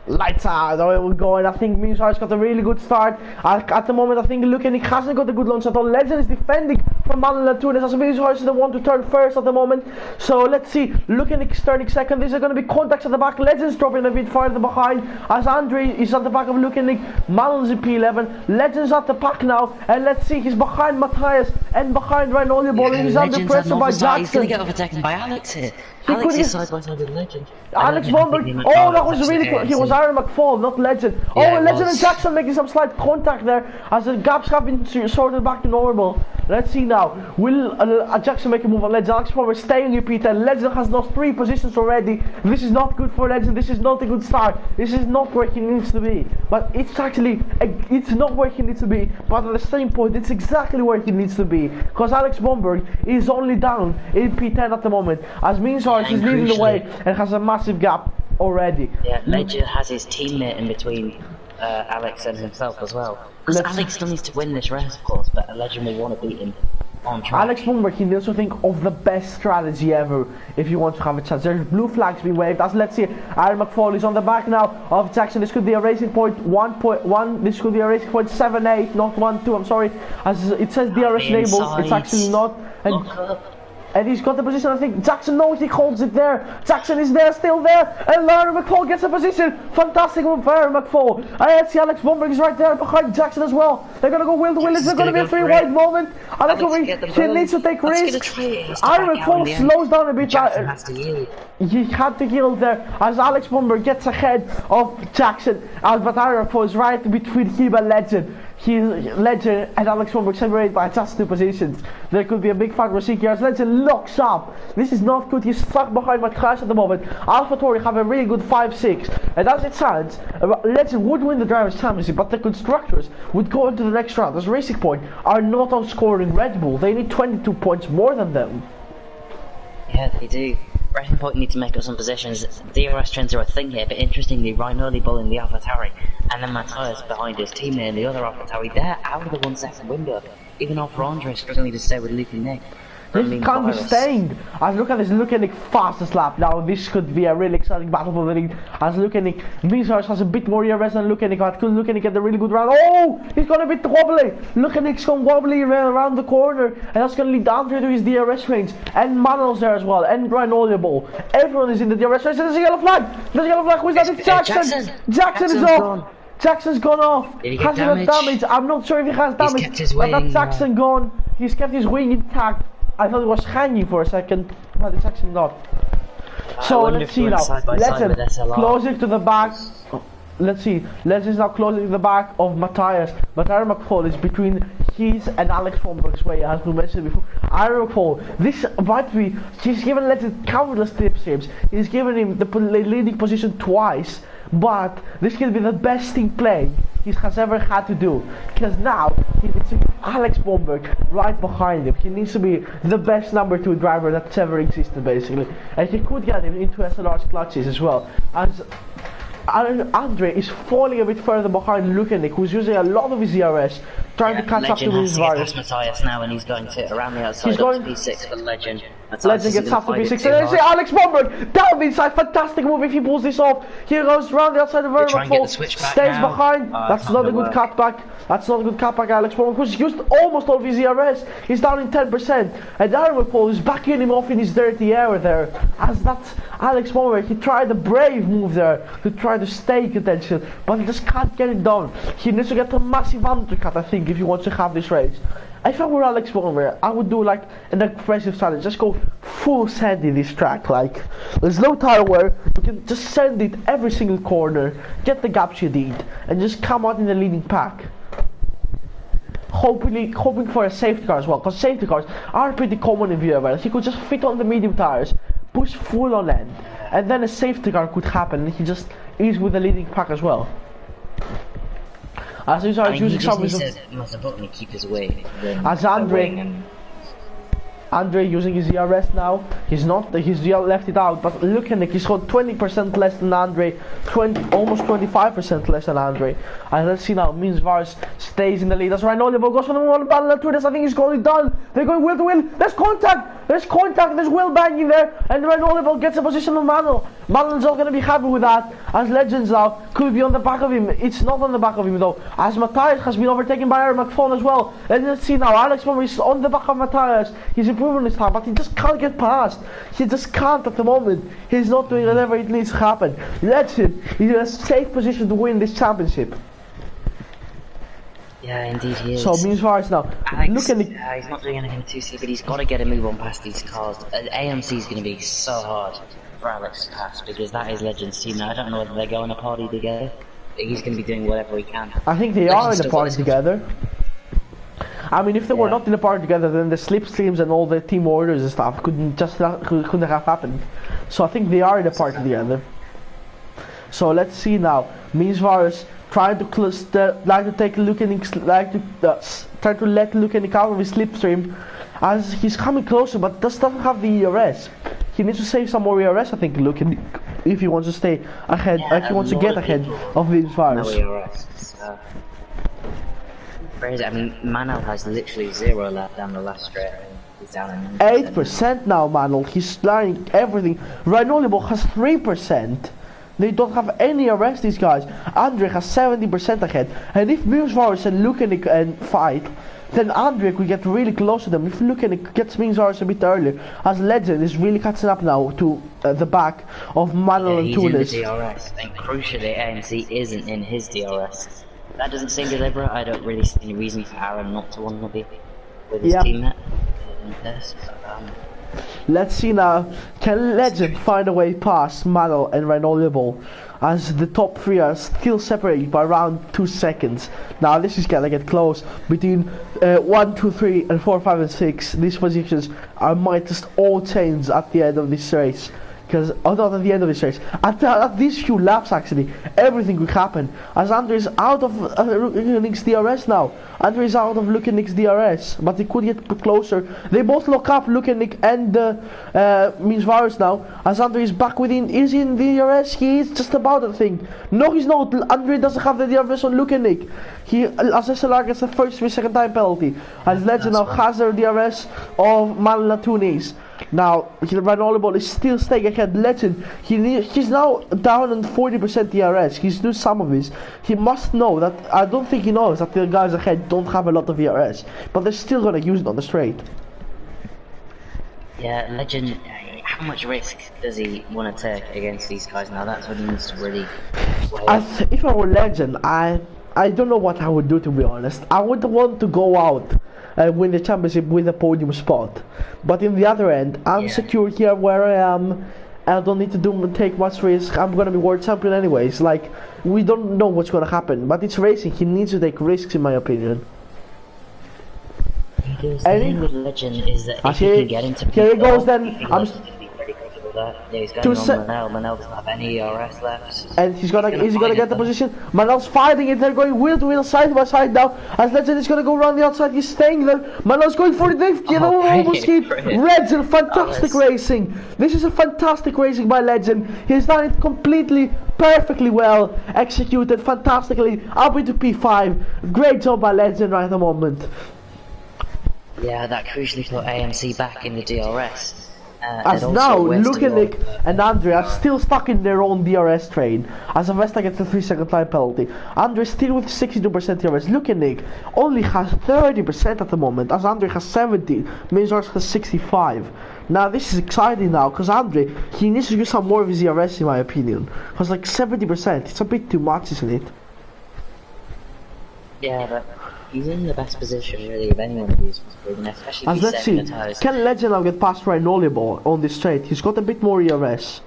Lights out, oh, we're going. I think Ming's got a really good start. At the moment, I think Lukanik hasn't got a good launch at all. Legend is defending from Manuel Antunes, as Ming's is the one to turn first at the moment. So let's see, Lukanik turning second. These are going to be contacts at the back. Legend's dropping a bit farther behind, as Andre is at the back of Lukanik. Manuel's in P11. Legend's at the back now, and let's see, he's behind Matthias and behind Ryan Oliebolling. Yeah, he's under pressure by Jackson. He's going to get overtaken by Alex here. Alex is side by side with Legend. Alex Bomberg. Oh, that was really cool. He was Aaron McFall, not Legend. Yeah, Legend and Jackson making some slight contact there, as the gaps have been sorted back to normal. Let's see now. Will Jackson make a move on Legend? Alex Bomberg staying in P10. Legend has lost 3 positions already. This is not good for Legend. This is not a good start. This is not where he needs to be. But it's actually, it's not where he needs to be. But at the same point, it's exactly where he needs to be. Because Alex Bomberg is only down in P10 at the moment, as means is leading the way and has a massive gap already. Yeah, Legend has his teammate in between Alex and himself as well. Because Alex still needs to win this race, of course, but Legend will want to beat him on track. Alex Bomberg can also think of the best strategy ever if you want to have a chance. There's blue flags being waved. As let's see, Aaron McFall is on the back now of Jackson. This could be a racing point 1.1. This could be a racing point 7.8, not 1.2. I'm sorry, as it says DRS label. It's actually not. And he's got the position. I think Jackson knows he holds it there. Jackson is there, still there. And Aaron McFall gets a position. Fantastic move for Aaron McFall. I see Alex Bomberg is right there behind Jackson as well. They're going to go wheel to wheel. Is there going to be a 3 wide moment? Alex he needs to take risks. Aaron McFall slows down a bit. Jackson has to yield. He had to yield there as Alex Bomberg gets ahead of Jackson. But Aaron McFall is right between him and Legend. Legend and Alex Bomberg separated by just 2 positions. There could be a big fight for CK as Legend locks up. This is not good. He's stuck behind Matthias at the moment. AlphaTauri have a really good 5-6, and as it stands, Legend would win the Drivers' Championship, but the constructors would go into the next round as Racing Point are not on scoring Red Bull. They need 22 points more than them. Yeah, they do. Racing Point need to make up some positions. DRS trends are a thing here, but interestingly, Ryan Oliebolling in the AlphaTauri, and then Matthias behind his teammate in the other AlphaTauri, they're out of the 1 second window. Even R14 is struggling to stay with Luke and Nick. This can't be stained. As look at this, Lukanik fastest lap. Now this could be a really exciting battle for the lead. As Lukanik, Mizars has a bit more ERS than Lukanik, but could Lukanik get a really good round? Oh, he's gonna be wobbly. Lukanik's gone wobbly around the corner, and that's gonna lead Andre to his DRS range. And Manuel's there as well, and Ryan Oliebol. Everyone is in the DRS range. There's a yellow flag. There's a yellow flag. Who's that? It's Jackson. Jackson is off. Jackson's gone off. Did he get damage? Damage. I'm not sure if he has damage. He's kept his wing. But that's Jackson gone. He's kept his wing intact. I thought it was hanging for a second, but it's actually not. So let's see now. Legend closing to the back. Let's see. Legend's now closing to the back of Matthias. But Aaron McFall is between his and Alex Bomberg's way, as we mentioned before. Aaron McFall, this might be. He's given Legend countless tips. He's given him the leading position twice. But this can be the best team play he has ever had to do, because now it's Alex Bomberg right behind him. He needs to be the best number 2 driver that's ever existed, basically, and he could get him into SLR's clutches as well. As Andre is falling a bit further behind Lukanik, who's using a lot of his ERS trying to catch up to Legend has his to get virus. past Matthias now, and he's going to around the outside He's up going- to P6 for Legend. Legend gets half to P6, and then see Alex Bomberg down the inside. Fantastic move if he pulls this off. He goes round the outside of They try and get vertical, the switch back stays now. behind. That's not a good cutback. That's not a good cutback, Alex Bomberg, because he's used almost all of his ERS. He's down in 10%. And Darren Paul is backing him off in his dirty area there. As that's Alex Bomberg, he tried a brave move there to try to stay contention, but he just can't get it done. He needs to get a massive undercut, I think, if he wants to have this race. If I were Alex Bomber, I would do like an aggressive challenge. Just go full send in this track. Like, there's no tire wear. You can just send it every single corner, get the gaps you need, and just come out in the leading pack. Hoping for a safety car as well, because safety cars are pretty common in VRL. He could just fit on the medium tires, push full on end, and then a safety car could happen, and he just is with the leading pack as well. As he starts using some of his... must have bought me keep his way. As Andre using his ERS now, he's left it out, but look at Nick, he's got 20% less than Andre, almost 25% less than Andre. And let's see now, Means Vars stays in the lead, as Rhino goes for the one battle at Twitter. I think he's got it done. They're going wheel to wheel, there's contact, there's wheel banging there, and Rhino gets a position on Manuel. Manuel's not going to be happy with that, as Legends now could be on the back of him. It's not on the back of him though, as Matthias has been overtaken by Aaron McFawn as well. And let's see now, Alex Bomber is on the back of Matthias. He's improving his time, but he just can't get past. He just can't at the moment. He's not doing whatever it needs to happen. Legend is in a safe position to win this championship. Yeah, indeed he is. So Means Vars now. Alex, Look at the... he's not doing anything too silly, but he's got to get a move on past these cars. AMC is going to be so hard for Alex to pass, because that is Legend's team now. I don't know whether they go in a party together, but he's going to be doing whatever he can. I think they are in a party together. I mean, if they were not in a party together, then the slipstreams and all the team orders and stuff couldn't have happened. So I think they are in a party together. So let's see now. Means Vars trying to take Lukenik, try to let Lukenik out of his slipstream, as he's coming closer, but doesn't have the ERS. He needs to save some more ERS, I think, Lukenik, if he wants to stay ahead, if he wants to get ahead of Means Vars. No ERS. I mean, Manuel has literally 0 left down the last straight. He's down in 8% now, Manuel. He's flying everything. Rhinolibo has 3%. They don't have any arrest, these guys. Andre has 70% ahead. And if Means Vars and Lukenik fight, then Andre could get really close to them. If Lukenik gets Means Vars a bit earlier, as Legend is really catching up now to the back of Manuel and Tunis. He's in the DRS, and crucially AMC isn't in his DRS. That doesn't seem deliberate. I don't really see any reason for Aaron not to want to be with his teammate in this. Let's see now, can Legend find a way past Manuel and Rhinolibo, as the top 3 are still separated by around 2 seconds. Now this is gonna get close between 1, 2, 3 and 4, 5 and 6. These positions might just all change at the end of this race. Because, not at the end of this race, at these few laps actually, everything could happen. As Andre is out of Lukenik's DRS now. Andre is out of Lukenik's DRS, but he could get closer. They both lock up, Lukenik and Means Vars now. As Andre is back within, is he in DRS? He is just about, I think. No, he's not. Andre doesn't have the DRS on Lukenik. As SLR gets the first 3-second time penalty. As Legend now has the DRS of Manuel Tunis. Now, Rhinolibo is still staying ahead. Legend, he's now down on 40% DRS. He's doing some of this. He must know that, I don't think he knows that the guys ahead don't have a lot of DRS, but they're still going to use it on the straight. Yeah, Legend, how much risk does he want to take against these guys now? That's what he needs to really weigh. If I were Legend, I don't know what I would do, to be honest. I would want to go out and win the championship with a podium spot. But in the other end, I'm secure here where I am. I don't need to take much risk. I'm gonna be world champion anyways. Like, we don't know what's gonna happen, but it's racing. He needs to take risks, in my opinion. The thing with Legend is that if he can get into here he goes then. with that. Yeah, he's going To on se- Manel. Manel doesn't have any ERS left. And is he gonna get the fight it, position? Manel's fighting it, they're going wheel to wheel, side by side now. As Legend is gonna go around the outside, he's staying there. Manel's going for the drift, you know, almost hit. Legend, fantastic racing. This is a fantastic racing by Legend. He's done it completely, perfectly well, executed fantastically, up into P5. Great job by Legend right at the moment. Yeah, that crucially put AMC back in the DRS. As now, Lukanik and Andre are still stuck in their own DRS train, as Avesta gets a 3-second time penalty. Andre still with 62% DRS. Lukanik only has 30% at the moment, as Andre has 70, Mizars has 65. Now this is exciting now, because Andre, he needs to use some more of his DRS in my opinion. Because like 70%, it's a bit too much, isn't it? Yeah, but he's in the best position really of anyone of these, especially if let's see, can Legend now get past Reinolibor on this straight? He's got a bit more ERS.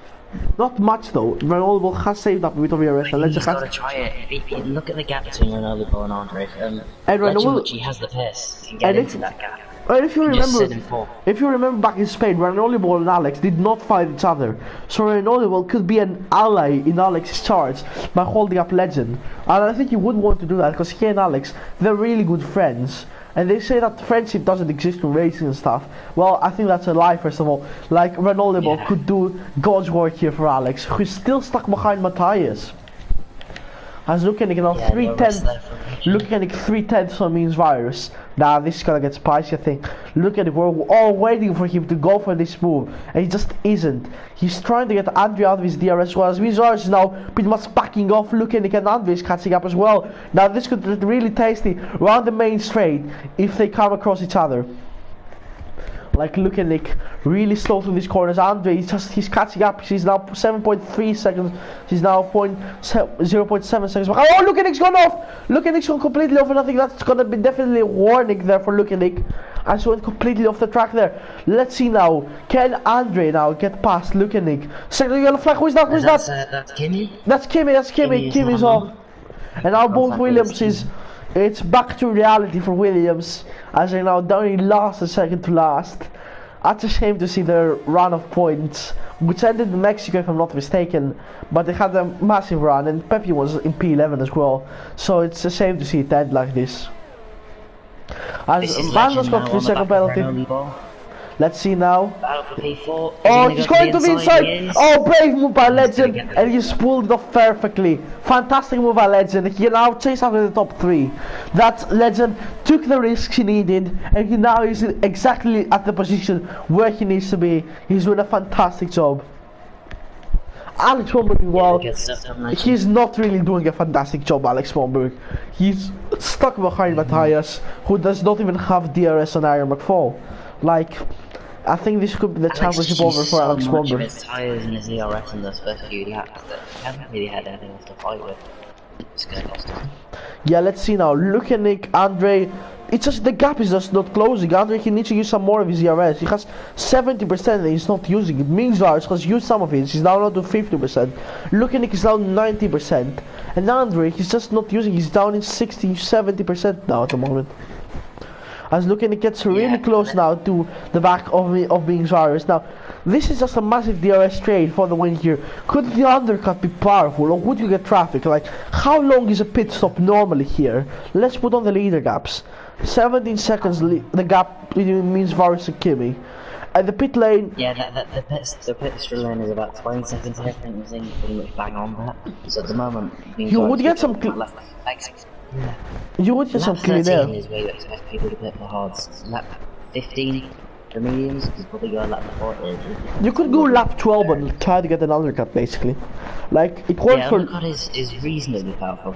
Not much though. Reinolibor has saved up a bit of ERS and Legend has to try it. Look at the gap between Reinolibor and Andre. And Legend, he has the piss, can get into that gap. And if you remember back in Spain, Reinolibor and Alex did not fight each other. So Reinolibor could be an ally in Alex's charge by holding up Legend. And I think he would want to do that because he and Alex, they're really good friends. And they say that friendship doesn't exist in racing and stuff. Well, I think that's a lie, first of all. Like, Reinolibor could do God's work here for Alex, who's still stuck behind Matthias. As Lukanik now 3/10, Lukanik 3/10 on means virus. Now this is gonna get spicy, I think. Look at it, we're all waiting for him to go for this move, and he just isn't. He's trying to get Andre out of his DRS, whereas Mizars is now pretty much backing off. Lukanik and Andre is catching up as well. Now this could get really tasty around the main straight if they come across each other. Like Lukanik really slow through these corners. Andre, he's catching up. He's now 7.3 seconds. He's now 0.7 seconds back. Oh, Lukanik's gone off! Lukanik's gone completely off, and I think that's gonna be definitely a warning there for Lukanik. I just went completely off the track there. Let's see now. Can Andre now get past Lukanik? Second yellow flag. Who is that? Who is that? That's Kimi. That's Kimi. That's Kimi. Kimi's off. And now both Williams is. It's back to reality for Williams, as they're now down in last and second to last. That's a shame to see their run of points, which ended in Mexico if I'm not mistaken, but they had a massive run, and Pepe was in P11 as well, so it's a shame to see it end like this. As Bando's got 3-second penalty. Let's see now. Oh, he's going to the inside. Oh, brave move by Legend, and he's pulled it off perfectly. Fantastic move by Legend. He now chased after the top 3. That Legend took the risks he needed, and he now is exactly at the position where he needs to be. He's doing a fantastic job. Alex Bomberg, well, he's not really doing a fantastic job, Alex Bomberg. He's stuck behind Matthias, who does not even have DRS on Iron McFall. Like, I think this could be the championship over for Alex Bomberg. His tyres and his ERS in those first few laps that he hasn't really had anything else to fight with. It's gonna cost him. Yeah, let's see now. Lukanik, Andre. It's just the gap is just not closing. Andre, he needs to use some more of his ERS. He has 70% and he's not using it. Mingzars has used some of it. He's now not to 50%. Lukanik is down 90%. And Andre, he's just not using. He's down in 60-70% now at the moment. As Lukanik gets really close now to the back of Mingzars. Now, this is just a massive DRS trade for the win here. Could the undercut be powerful, or would you get traffic? Like, how long is a pit stop normally here? Let's put on the leader gaps. 17 seconds the gap between Mingzars and Kimi. At the pit lane... Yeah, the pit lane is about 20 seconds ahead. I think we're seeing pretty much bang on that. So at the moment... You would get some... Yeah. You would get some clean there. Lap 13 is where you expect people to pit for hards. Lap 15 for mediums, you probably go lap 40. You could go lap 12 and try to get an undercut basically. Like, it works for... undercut is reasonably powerful,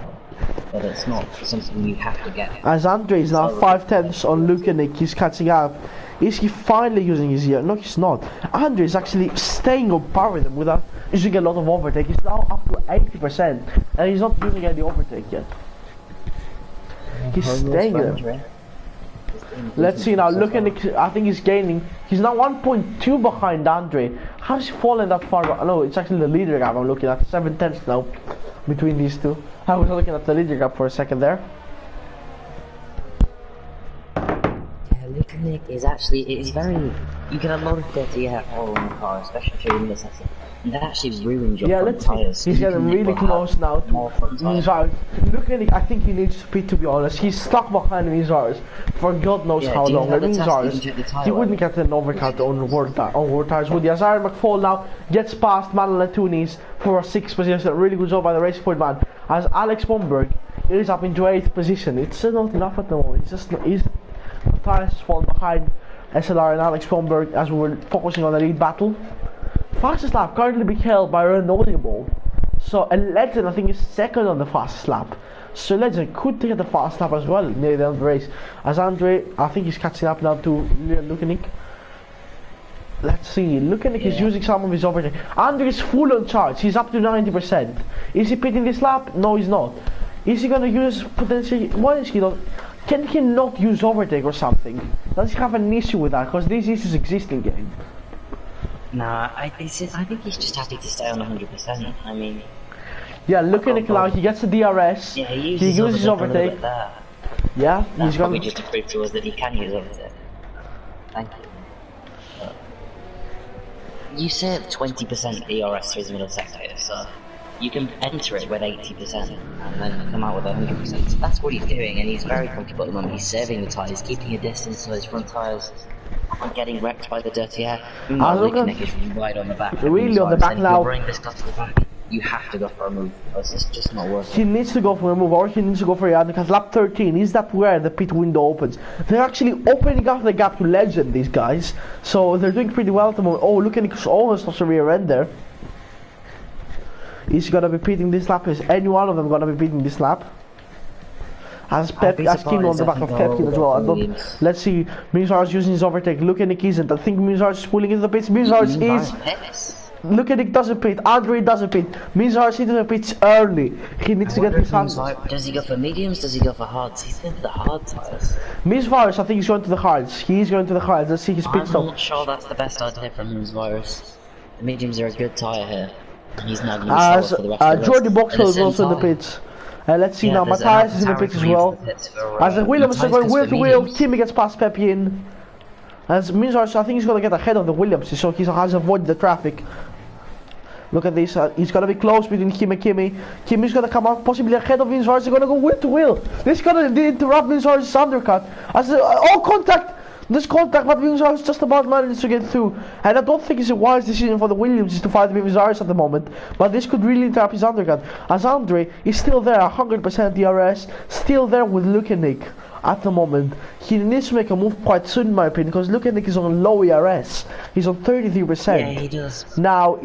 but it's not something you have to get. As Andre is now 5/10 on Lukanik, he's catching up. Is he finally using his ear? No, he's not. Andre is actually staying on par with him without using a lot of overtake. He's now up to 80% and he's not using any overtake yet. He's staying there. Let's see now, Lukanik, I think he's gaining. He's now 1.2 behind Andre. How's he fallen that far? No, it's actually the leader gap I'm looking at. 7/10 now between these two. I was looking at the leader gap for a second there. Yeah, Lukanik is actually, it is very, you get a lot of dirty air all on the car, especially if you're in the sector. And that actually ruins your front tyres. He's getting really close now to Mizars. Lukanik, I think he needs to pit, to be honest. He's stuck behind Mizars for God knows how long. And Mizars, he wouldn't get an overcut on world tires, would he? As Aaron McFall now gets past Manuel Tunis for a 6th position. Really good job by the Racing Point man. As Alex Bomberg is up into 8th position. It's not enough at the moment. It's just, he's tires fall behind SLR and Alex Bomberg as we were focusing on the lead battle. Fastest lap currently being held by Renaudible. So a Legend I think is second on the fastest lap. So Legend could take the fast lap as well near the end of the race. As Andre, I think he's catching up now to Lukanik. Let's see, Lukanik is using some of his overtake. Andre is full on charge, he's up to 90%. Is he pitting this lap? No, he's not. Is he gonna use potentially, what is he not? Can he not use overtake or something? Does he have an issue with that? Because this is his existing game. Nah, I think he's just happy to stay on 100%. I mean... Yeah, looking at now, he gets the DRS, yeah, he uses overtake. Yeah, he's probably just to prove to us that he can use overtake. Thank you. You say 20% DRS through the middle sector, so you can enter it with 80% and then come out with 100%. So that's what he's doing, and he's very comfortable at the moment. He's saving the tyres, keeping a distance so his front tyres aren't getting wrecked by the dirty air. Lukanik is right on the back. Really on the back now. If you bring this car to the back, you have to go for a move. It's just not worth it. He needs to go for a move, or he needs to go for a yard, because lap 13 is that where the pit window opens. They're actually opening up the gap to Legend, these guys. So they're doing pretty well at the moment. Oh, Lukanik's almost off the rear end there. He's gonna be pitting this lap. Is any one of them gonna be pitting this lap? As Kim on the back of Pepkin as well. Let's see, Mizar's using his overtake. Lukanik isn't. I think Mizar's is pulling into the pits. Mizar's is. Lukanik doesn't pit. Andre doesn't pit. Mizar's into the pits early. He needs to get his hands. Does he go for mediums? Does he go for hards? He's going to the hard tires. Mizar's, I think he's going to the hards. He's going to the hards. Let's see his pit stop. I'm not sure that's the best idea from Mizar's. The mediums are a good tire here. He's not going to be solid for the rest of the race. Jordi Boxell is also in the pits. Let's see now, Matthias is in the pits as well. As the Williams are going wheel to wheel, Kimi gets past Pepin. As Mizar's, I think he's going to get ahead of the Williams, so he has avoided the traffic. Look at this, he's going to be close between Kim and Kimi. Kimi's going to come out possibly ahead of Mizar's. They're going to go wheel to wheel. This is going to interrupt Mizar's undercut. As contact! This contact, but Mizar's just about managed to get through. And I don't think it's a wise decision for the Williams to fight with Mizar's at the moment. But this could really interrupt his undercut. As Andre is still there, 100% DRS. Still there with Lukanik at the moment. He needs to make a move quite soon in my opinion, because Lukanik is on low ERS. He's on 33%. Yeah, he does. Now,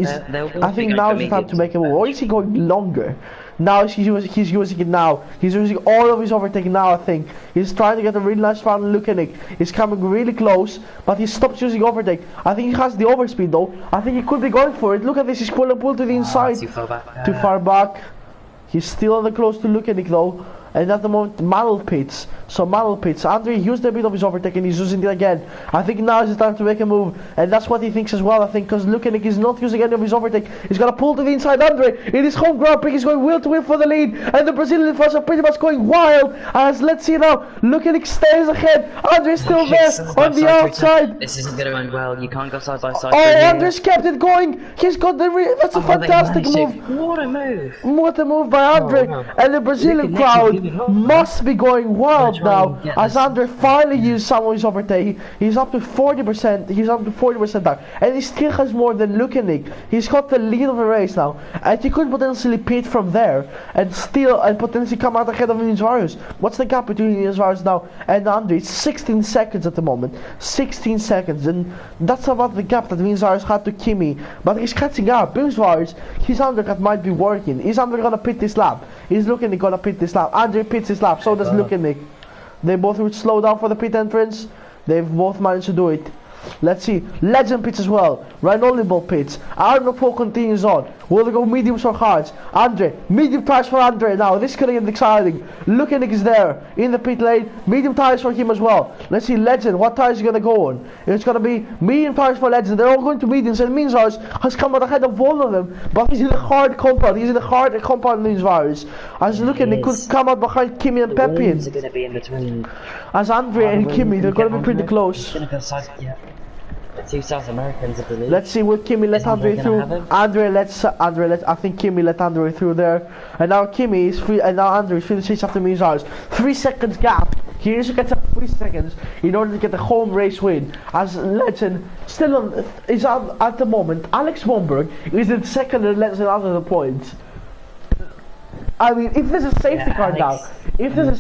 I think now is the time to make a move. Or is he going longer? Now he's using it now. He's using all of his overtake now, I think. He's trying to get a really nice round on Lukanik. He's coming really close, but he stops using overtake. I think he has the overspeed though. I think he could be going for it. Look at this, he's pull to the inside. Too far back. Too far back. He's still on the close to Lukanik though. And at the moment, Manuel pits. So Manuel pits. Andre used a bit of his overtake and he's using it again. I think now is the time to make a move. And that's what he thinks as well, I think. Because Lukanik is not using any of his overtake. He's going to pull to the inside. Andre, in his home Grand Prix, he's going wheel to wheel for the lead. And the Brazilian fans are pretty much going wild. As let's see now, Lukanik stays ahead. Andre's still there on the outside. This isn't going to end well. You can't go side by side. Oh, Andre's kept it going. He's got the... That's a fantastic move. What a move. What a move by Andre. Wow. And the Brazilian crowd must be going wild now as Andre finally used some of his overtake. He's up to 40%. He's up to 40% now, and he still has more than Lukanik. He's got the lead of the race now, and he could potentially pit from there and potentially come out ahead of Mizar's. What's the gap between Mizar's now and Andre? It's 16 seconds at the moment. 16 seconds, and that's about the gap that Mizar's had to Kimi. But he's catching up. Mizar's, his undercut might be working. Is Andre gonna pit this lap? Is Lukanik gonna pit this lap? Andre pits this lap. So does Lukanik. They both would slow down for the pit entrance. They've both managed to do it. Let's see. Legend pits as well. Rhinolible pits. R14 continues on. Will they go mediums or hards? Andre, medium tires for Andre now. This is gonna get exciting. Look at Nick is there in the pit lane. Medium tires for him as well. Let's see Legend. What tires is gonna go on? It's gonna be medium tires for Legend. They're all going to mediums, and Minzars has come out ahead of all of them. But he's in the hard compound. He's in the hard compound Minzars. As look at Nick could come out behind Kimi and Pepin. Are gonna be in between. As Andre and Kimi, they're gonna be pretty close. Gonna go side, yeah. The two South Americans, I believe. Let's see, will Kimi let Andre through? Andre lets I think Kimi let Andre through there. And now Kimi is free, and now Andre is free to chase after Minzars. 3 seconds gap. He needs to get up 3 seconds in order to get the home race win. As Legend still on, is on at the moment. Alex Bomberg is in second and Legend out of the points. I mean, if there's a safety car now, if there's a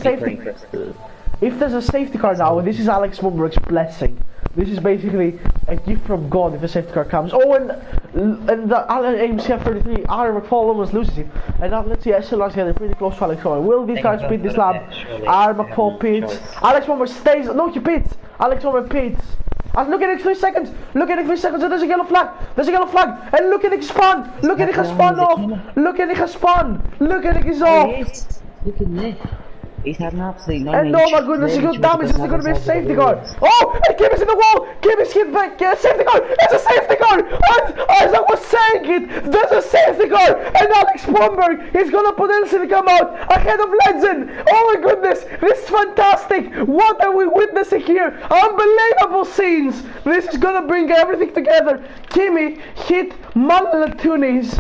safety car now, this is Alex Bomberg's blessing. This is basically a gift from God if a safety car comes. Oh, and the AMC R33, R14 almost loses him. And now let's see, SLR's getting pretty close to Alex Bomberg. Will these guys beat this lap? R14 pits. Alex Bomberg stays. No, he pits. Alex Bomberg pits. And look at it, 3 seconds. Look at it, 3 seconds. And there's a yellow flag. There's a yellow flag. And look at it spun. Look at it has spun off. Look at it has spun. Look at it is off. Look at this. He's had an absolute no. And oh my goodness, he got damage. This is going to be a safety car. Oh, and Kim is in the wall. Kim is hit back. Yeah, safety car. It's a safety car. As I was saying it, there's a safety car. And Alex Bomberg is going to potentially come out ahead of Legend. Oh my goodness, this is fantastic. What are we witnessing here? Unbelievable scenes. This is going to bring everything together. Kimi hit Manuel Tunis.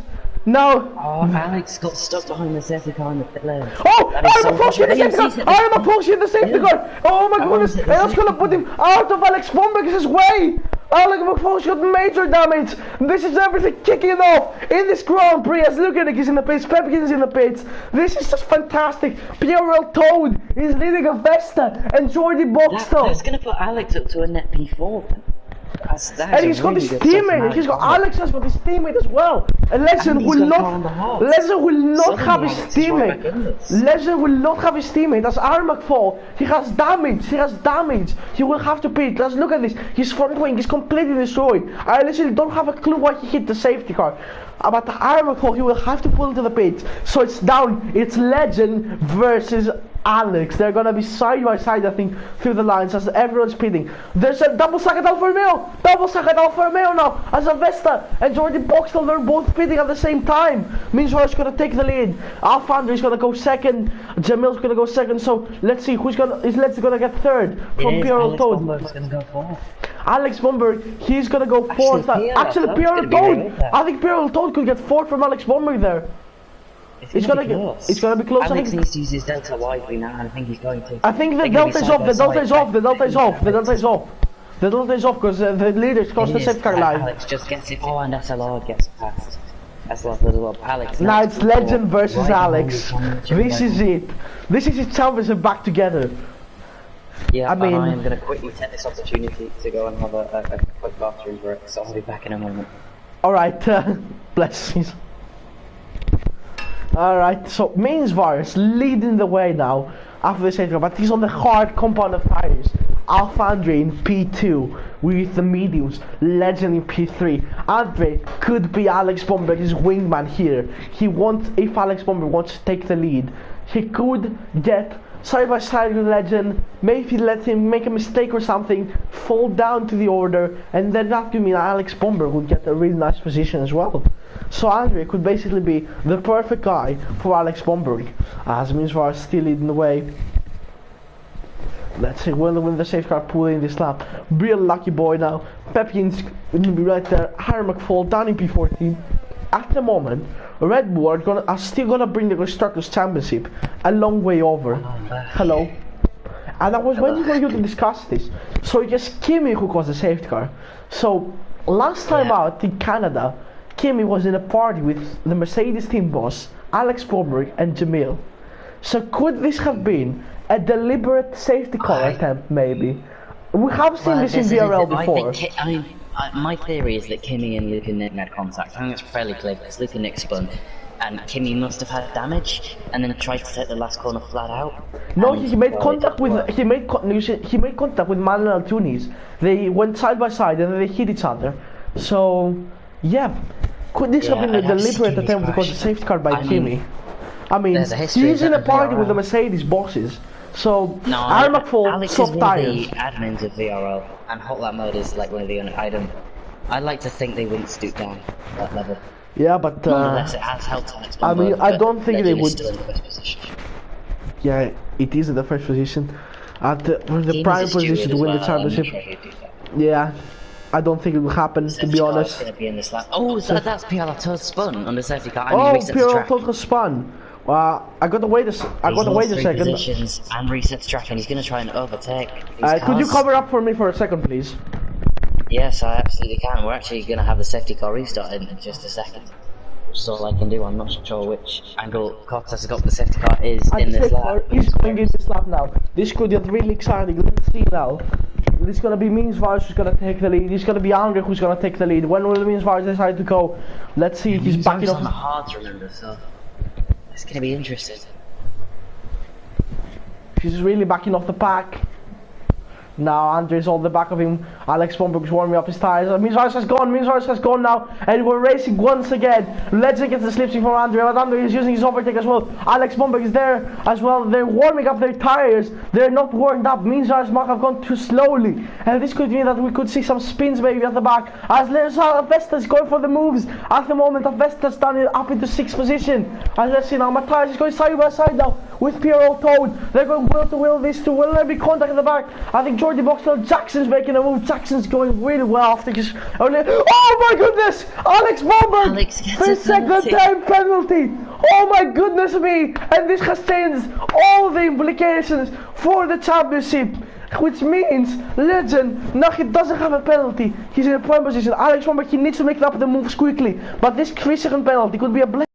Now, Alex got stuck behind the safety car in the pit lane. Oh, I'm approaching the safety car! I'm approaching the safety car! Oh my goodness! And that's gonna put him out of Alex Bomberg's way! Alex Bomberg got major damage! This is everything kicking off in this Grand Prix as Lukanik is in the pits, Pepkin is in the pits. This is just fantastic! Pierre Toad is leading a Vesta and Jordi Boxtel. That's gonna put Alex up to a net P4 then. And he's got his teammate, he's got Alex has got his teammate as well. And Legend will not have his teammate. Legend will not have his teammate. That's R14. He has damage. He will have to pit. Let's look at this. His front wing is completely destroyed. I literally don't have a clue why he hit the safety car. But R14, he will have to pull into the pit. So it's down. It's Legend versus Alex. They're gonna be side by side, I think, through the lines as everyone's pitting. There's a double sack at Alfa Romeo! Double sack at Alfa Romeo now! As a Vesta and Jordi Boxtel, they're both pitting at the same time. Means Roy's gonna take the lead. Alfa Andre's gonna go second. Jamil's gonna go second. So let's see who's gonna get third from Pierre Toad. Gonna go fourth. Alex Bomberg, he's gonna go fourth. Actually, Pierre Toad. I think Pierre Toad could get fourth from Alex Bomberg there. It's gonna be close. Alex needs to use his delta wisely now, and I think he's going to. I think the delta is off. The delta is off because the leaders cross the safety car line. Alex just gets it. Oh, and SLR gets past. SLR does well. Alex. Now it's Legend versus Alex. This is it. This is his championship back together. Yeah, I mean, I'm gonna quickly take this opportunity to go and have a quick bathroom break. So I'll be back in a moment. All right. Blessings. Alright, so Mainsvar is leading the way now after the safety car, but he's on the hard compound of tires. Alpha Andre in P2 with the mediums, Legend in P3. Andre could be Alex Bomberg, his wingman here. If Alex Bomberg wants to take the lead, he could get side by side with Legend, maybe let him make a mistake or something, fall down to the order, and then that could mean Alex Bomberg would get a really nice position as well. So Andre could basically be the perfect guy for Alex Bomberg, as Minzvar is still leading the way. Let's see, will win the safety car pool in this lap. Real lucky boy now. Pepkin's gonna be right there. Harry McFall down in P14. At the moment, Red Bull are still gonna bring the Constructors Championship a long way over. Hello. And I was waiting for you to discuss this. So it's just Kimi who caused the safety car. So last time out in Canada, Kimi was in a party with the Mercedes team boss, Alex Bomberg and Jamil. So could this have been a deliberate safety car attempt, maybe? We have seen this in VRL before. My theory is that Kimi and Luke and Nick had contact. I think it's fairly clear because Luke and Nick spun, and Kimi must have had damage, and then tried to take the last corner flat out. No, he made contact with contact with Manuel Tunis. They went side by side and then they hit each other. So yeah, Could this have been a I'd have to see deliberate Kimi's attempt to cause a crash. safety car by I mean, Kimi? I mean, there's a history he's of in a that party with the VRL. Mercedes bosses. So, No, Aaron McFall, Alex is soft one tires. of the admins of VRL, and Hot Lap Mode is like one of the items. I'd like to think they wouldn't stoop down to that level. Yeah, but Nonetheless, it has helped Alex. I mean, I don't think they Legend would. is still in the best position. Yeah, it is in the first position. At the Team prime is a steward position to as win the well, championship. I'm not sure he'd do that. Yeah, I don't think it will happen, to be honest. Gonna be in this lap. Oh, that's Pierre Latour's spun on the safety car. Oh, resets the Pierre track. Latour spun. I gotta wait a He's second. positions and resets track, and he's gonna try and overtake. Could you cover up for me for a second, please? Yes, I absolutely can. We're actually gonna have the safety car restart in just a second. Which is all I can do. I'm not sure which angle Cox has got. The safety car is in this lap. He's going in this lap now. This could get really exciting. Let's see now. It's gonna be Means Vars who's gonna take the lead. It's gonna be Andre who's gonna take the lead. When will Means Vars decide to go? Let's see. He's backing on off. the hard to remember, so it's gonna be interesting. She's really backing off the pack. Now Andre's on the back of him. Alex Bomberg's warming up his tires. Means Vars has gone now. And we're racing once again. Legend gets the slipstream from Andre, but Andre is using his overtake as well. Alex Bomberg is there as well. They're warming up their tires. They're not warmed up. Means Vars might have gone too slowly. And this could mean that we could see some spins maybe at the back. As Vesta's going for the moves. At the moment, Vesta's done it up into 6th position. As let's see now, Matthias is going side by side now with Pierre Toad. They're going wheel to wheel. These two will there be contact in the back. I think Jordy Boxtel Jackson's making a move. Jackson's going really well after his oh my goodness! Alex Bomberg! First second time penalty! Oh my goodness me! And this has changed all the implications for the championship. Which means Legend now he doesn't have a penalty. He's in a prime position. Alex Bomberg, he needs to make up the moves quickly. But this 3-second penalty could be a blessing.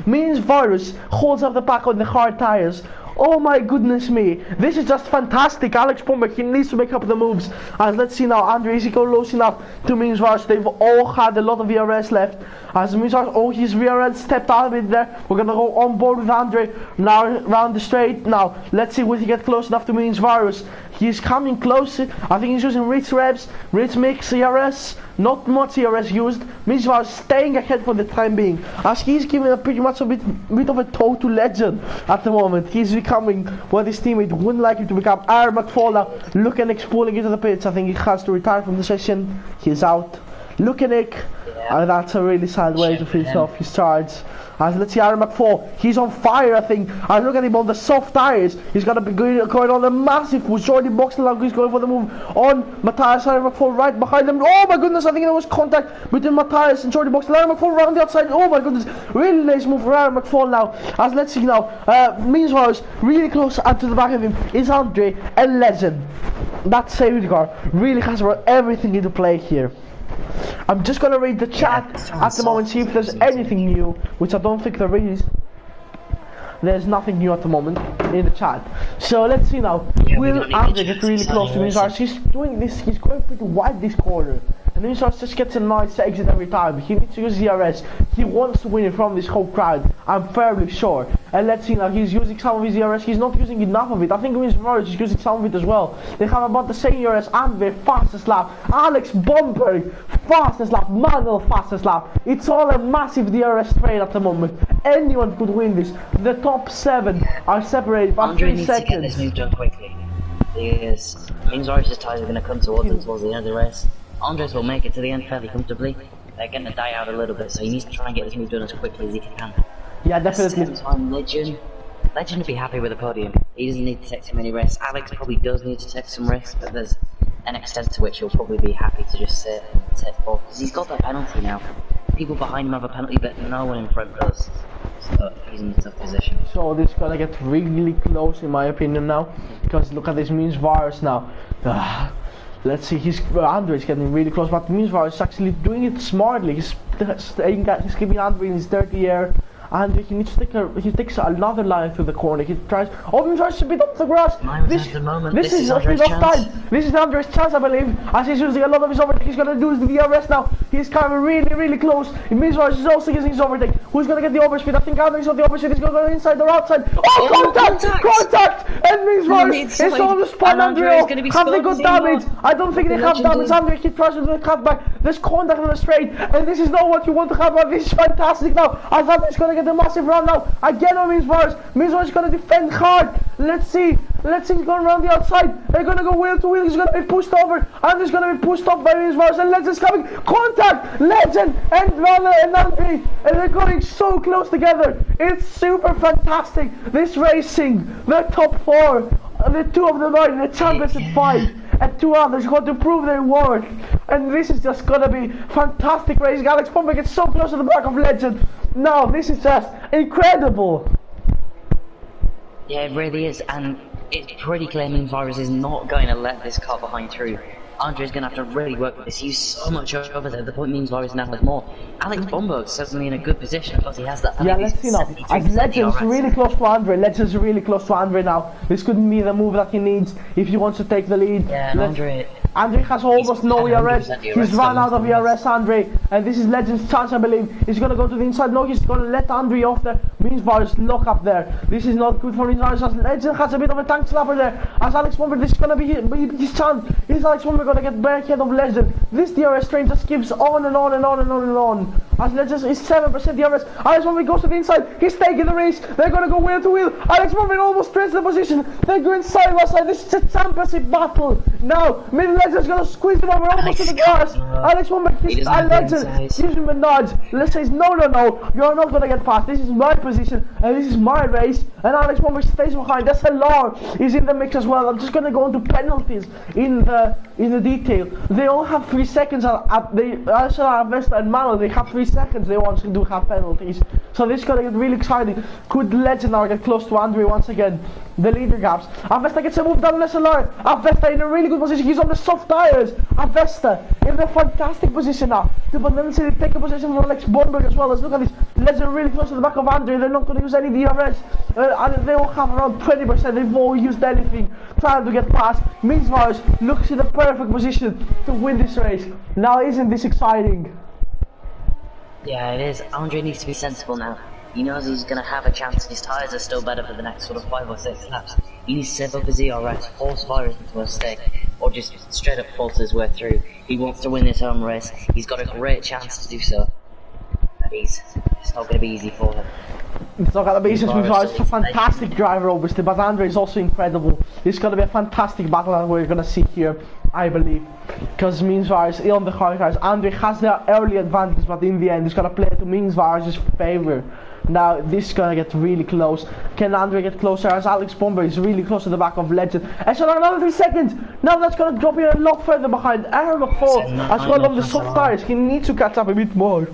Means Virus holds up the pack on the hard tires. Oh my goodness me, this is just fantastic. Alex Bomberg, he needs to make up the moves. As let's see now, Andre, is he go close enough to Means Virus? They've all had a lot of VRS left. As Means Virus, oh, his VRS stepped out of it there. We're gonna go on board with Andre now around the straight. Now let's see, will he get close enough to Means Virus? He's coming close. I think he's using Rich Revs, Rich Mix, CRS. Not much CRS used. Means Virus staying ahead for the time being. As he's giving a pretty much a bit of a toe to Legend at the moment. He's becoming what his teammate wouldn't like him to become. Aaron McFall looking like pulling into the pits. I think he has to retire from the session. He's out. Looking and that's a really sad way to finish off his charge. As let's see Aaron McFall, he's on fire I think. And look at him on the soft tires. He's gonna be going on a massive push. Jordy Boxtel he's going for the move on Matthias. Aaron McFall right behind them. Oh my goodness, I think there was contact between Matthias and Jordy Boxtel. Aaron McFall around the outside. Oh my goodness, really nice move for Aaron McFall now. As let's see now, meanwhile really close up to the back of him is Andre and Legend. That safety car really has brought everything into play here. I'm just gonna read the chat at the moment, see if there's anything new, which I don't think there is. There's nothing new at the moment in the chat. So let's see now. Will Andre get really close to Mizars? He's doing this, he's going pretty wide this corner. And Mizars just gets a nice exit every time. He needs to use DRS. He wants to win it from this whole crowd, I'm fairly sure. And let's see now, he's using some of his DRS, he's not using enough of it. I think Mizars is using some of it as well. They have about the same DRS. Andre, fastest lap. Alex Bomberg, fastest lap. Manuel, fastest lap. It's all a massive DRS trade at the moment. Anyone could win this. The top 7 are separated by 3 seconds. Andre needs to get this move done quickly. Because Mizars' tires are going to come towards him towards the end of the race. Andres will make it to the end fairly comfortably. They're going to die out a little bit, so he needs to try and get this move done as quickly as he can. Yeah, definitely. At the same time, Legend would be happy with the podium. He doesn't need to take too many risks. Alex probably does need to take some risks, but there's an extent to which he'll probably be happy to just sit and take ball. Because he's got that penalty now. People behind him have a penalty, but no one in front does. So he's in a tough position. So this is gonna get really close in my opinion now. Because look at this Means Virus now. Let's see, Andre's getting really close, but Means Virus is actually doing it smartly. He's keeping Andre in his 30 year. and he needs to he takes another line through the corner. He tries to beat up the grass. This is Andre's enough chance. time. This is Andre's chance, I believe, as he's using a lot of his overtake. He's gonna do the DRS now. He's coming really close. It means he's also using his overtake. Who's gonna get the overspeed? I think Andre's got the overspeed. He's gonna go inside or outside. Oh, contact! And means it's on the spot. Andre, have they got damage? I don't think they have damage. Andre, he tries to do the cutback. There's contact on the straight, and this is not what you want to have. But this is fantastic now. I thought he's gonna get the massive run now. Again on Minsvars. Minsvars is gonna defend hard. Let's see. He's going around the outside. They're gonna go wheel to wheel. He's gonna be pushed over. Andre's gonna be pushed off by Minsvars. And Legend's coming. Contact! Legend and Runner and Andre. And they're going so close together. It's super fantastic. This racing. The top four. The two of them are in the championship fight. And two others got to prove their worth. And this is just gonna be fantastic racing. Alex Pombe gets so close to the back of Legend. Now this is just incredible. Yeah, it really is, and it's pretty clear Virus is not going to let this car behind through. Andre's going to have to really work with this. He's so much over there. The point means Virus now has more. Alex Bomberg's certainly in a good position because he has that. Yeah, let's see now. As Legend's really close to Andre. Legend's really close to Andre now. This could be the move that he needs if he wants to take the lead. Yeah, and Andre has almost no ERS. He's run out of ERS, Andre. And this is Legend's chance, I believe. He's going to go to the inside. No, he's going to let Andre off there. Means Virus lock up there. This is not good for his eyes. As Legend has a bit of a tank slapper there. As Alex Bomber, this is going to be his chance. Is Alex Bomber going to get back ahead of Legend? This DRS train just keeps on and on and on and on and on. As Legend is 7% DRS. Alex Bomber goes to the inside. He's taking the race. They're going to go wheel to wheel. Alex Bomber almost trades the position. They're going side by side. This is a championship battle. Now, middle Legend's going to squeeze him over almost to the grass. Alex Bomber gives him a nudge. Let's say, no, you're not going to get past. This is my position and this is my race. And Alex Bomber stays behind. That's alarm is in the mix as well. I'm just going to go into penalties in the detail. They all have 3 seconds. They also have Vesta and Malo. They have 3 seconds. They want to do have penalties. So this is going to get really exciting. Could Legend now get close to Andre once again? The leader gaps. Avesta gets a move down on SLR. Avesta in a really good position. He's on the soft tires. Avesta in a fantastic position now. But then they take a position from Alex Bomberg as well. Let's look at this. Legend really close to the back of Andre. They're not going to use any DRS. And they all have around 20%. They've all used anything trying to get past. Minsvars looks in the perfect position to win this race. Now isn't this exciting? Yeah, it is. Andre needs to be sensible now. He knows he's going to have a chance. His tyres are still better for the next sort of 5 or 6 laps. He needs to save up his ERS, force Virus into a stake, or just straight up force his way through. He wants to win his home race. He's got a great chance to do so. But it's not going to be easy for him. It's not going to be easy for Virus. It's a fantastic driver, obviously, but Andre is also incredible. It's going to be a fantastic battle that we're going to see here, I believe. Because Minsvars on the hard cars. Andre has the early advantage, but in the end, he's going to play to Minsvars' favor. Now this is gonna get really close. Can Andre get closer as Alex Bomber is really close to the back of Legend? And so another 3 seconds. Now that's gonna drop you a lot further behind. R14 as well on the soft tires. He needs to catch up a bit more.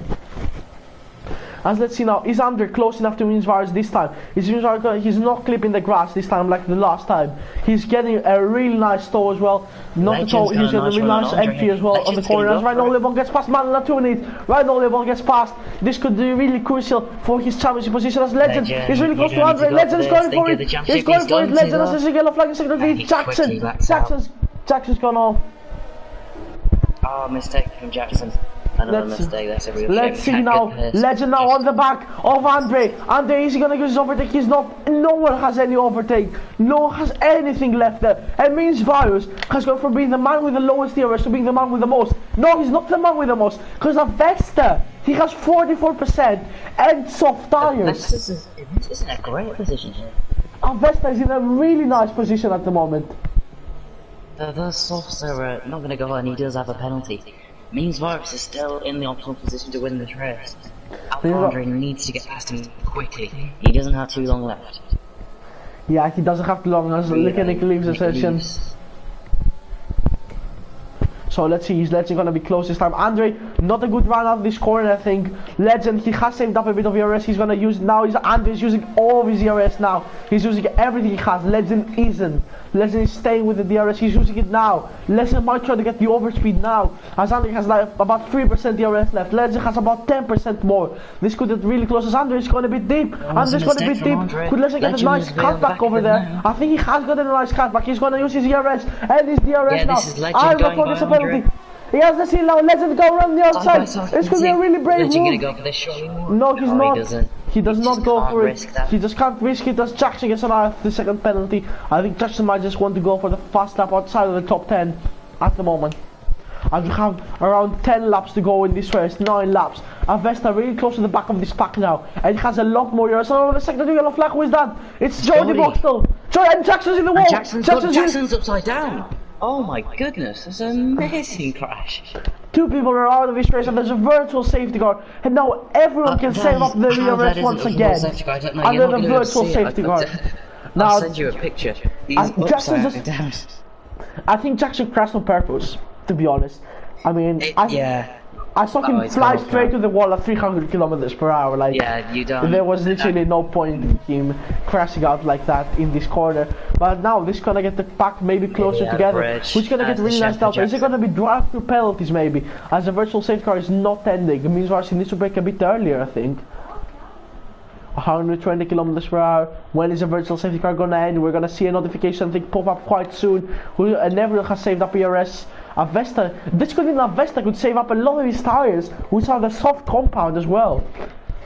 As let's see now, is Andre close enough to Minsvars this time? He's not clipping the grass this time like the last time. He's getting a really nice toe as well. Not at all, he's getting a really nice entry as well on the corner. As right now Lebon gets past Manalatunit. Right now Lebon gets past. This could be really crucial for his championship position as Legend is really close to Andre. Legend's going for it. He's going for it. Legend as a yellow flag in second lead. Jackson's gone off. Oh, mistake from Jackson. Let's see now. Legend now on the back of Andre. Andre is he gonna use his overtake? He's not. No one has any overtake. No one has anything left there. It means Virus has gone from being the man with the lowest ERS to being the man with the most. No, he's not the man with the most. Because Avesta, he has 44% and soft tires. This is in a great position here. Avesta is in a really nice position at the moment. The softs are not going to go on. He does have a penalty. Means Virus is still in the optimal position to win this race. Andre needs to get past him quickly. He doesn't have too long left. Yeah, he doesn't have too long as Licanic leaves the session. So let's see, is Legend gonna be close this time? Andre, not a good run out of this corner, I think. Legend, he has saved up a bit of ERS, he's gonna use it now. Andre's using all of his ERS now. He's using everything he has. Legend isn't. Legend is staying with the DRS, he's using it now. Legend might try to get the overspeed now, as Andre has like about 3% DRS left. Legend has about 10% more. This could get really close, as Andre is going a bit deep. Andre's going a bit deep. Could Legend get a nice cutback over there? I think he has got a nice cutback. He's going to use his ERS and his DRS now. This is Legend going by Andre. He has the seal now. Legend go around the outside. It's going to be a really brave move. Legend gonna go for this shot? No, he's not. He doesn't. He does not go for it. That. He just can't risk it. As Jackson gets the second penalty. I think Jackson might just want to go for the fast lap outside of the top 10 at the moment. And we have around 10 laps to go in this race, 9 laps. Avesta really close to the back of this pack now, and he has a lot more years. Oh, the second yellow flag, who is that? It's Jody Boxtel. And Jackson's in the wall. Jackson's upside down. Oh my goodness, that's an amazing crash. 2 people are out of this race, and there's a virtual safety car, and now everyone can save up the rear race once again. Under the virtual safety car. Now, I'll send you a picture. He's upside down. I think Jackson crashed on purpose, to be honest. I mean, I saw him fly straight to the wall at 300 kilometers per hour. Like, yeah, you don't. There was literally no point in him crashing out like that in this corner. But now this is gonna get the pack maybe closer together, which is gonna get really nice down. Is it gonna be drive-through penalties maybe? As the virtual safety car is not ending, it means Varsity needs to break a bit earlier, I think. 120 kilometers per hour. When is the virtual safety car gonna end? We're gonna see a notification, I think, pop up quite soon. Neville has saved up ERS. Avesta, this could mean Avesta could save up a lot of his tires, which are the soft compound as well.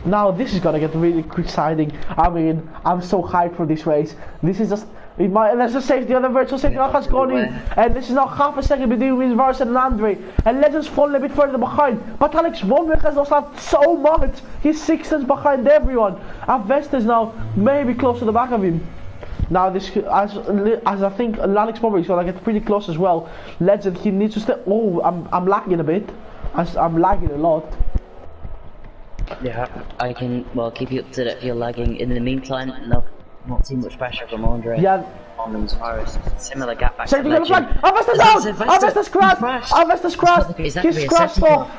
Now this is gonna get really exciting. I mean, I'm so hyped for this race. This is just, there's a safety, the virtual safety car has gone in, and this is now half a second between Vars and Andre, and Legend's falling a bit further behind, but Alex Bomberg has lost out so much. He's 6 tenths behind everyone. Avesta is now maybe close to the back of him. Now this, as I think Alex Bomberg is gonna get pretty close as well. Legend, he needs to stay. Oh, I'm lagging a bit. I'm lagging a lot. Yeah, I can keep you up to date if you're lagging. In the meantime, no, not too much pressure from Andre. Yeah. On as far as similar gap back. Second yellow flag. Avesta's out. Avesta's crashed. Avesta's crashed. He's crashed off.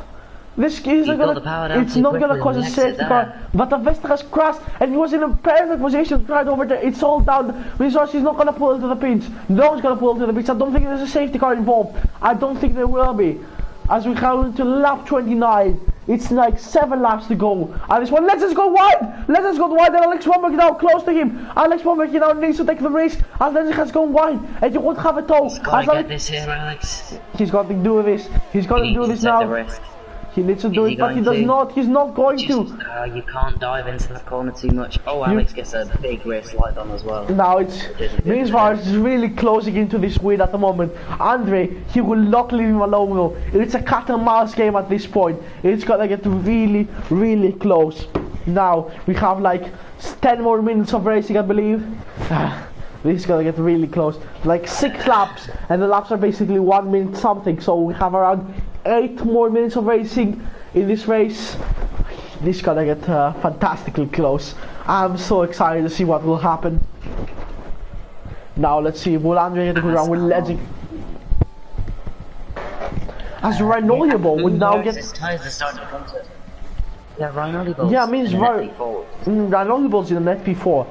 This is it's not gonna cause a safety car, but Avesta has crashed and he was in a perfect position right over there. It's all down. Resource, he's not gonna pull into the pinch. No one's gonna pull into the pinch. I don't think there's a safety car involved. I don't think there will be. As we come into lap 29, it's like 7 laps to go. And this one, let's just go wide. Let's just go wide. And Alex Bomberg now close to him. Alex Bomberg now needs to take the risk. And then he has gone wide, and you won't have a tow. He's gotta get this here, Alex. He's got to do this. He's got to do this now. He needs to do it, but he does not. He's not going to. You can't dive into that corner too much. Oh, Alex gets a big race light on as well. Now it's Minsvars is really closing into this win at the moment. Andre, he will not leave him alone though. It's a cat and mouse game at this point. It's gonna get really, really close. Now we have like 10 more minutes of racing, I believe. This is gonna get really close. Like 6 laps, and the laps are basically 1 minute something. So we have around 8 more minutes of racing in this race. This is gonna get fantastically close. I'm so excited to see what will happen. Now let's see, will Andre get a good round with Legend? As Rhinoliable would now get... Yeah, Rhinolible's means Rhinolible's in an FP4.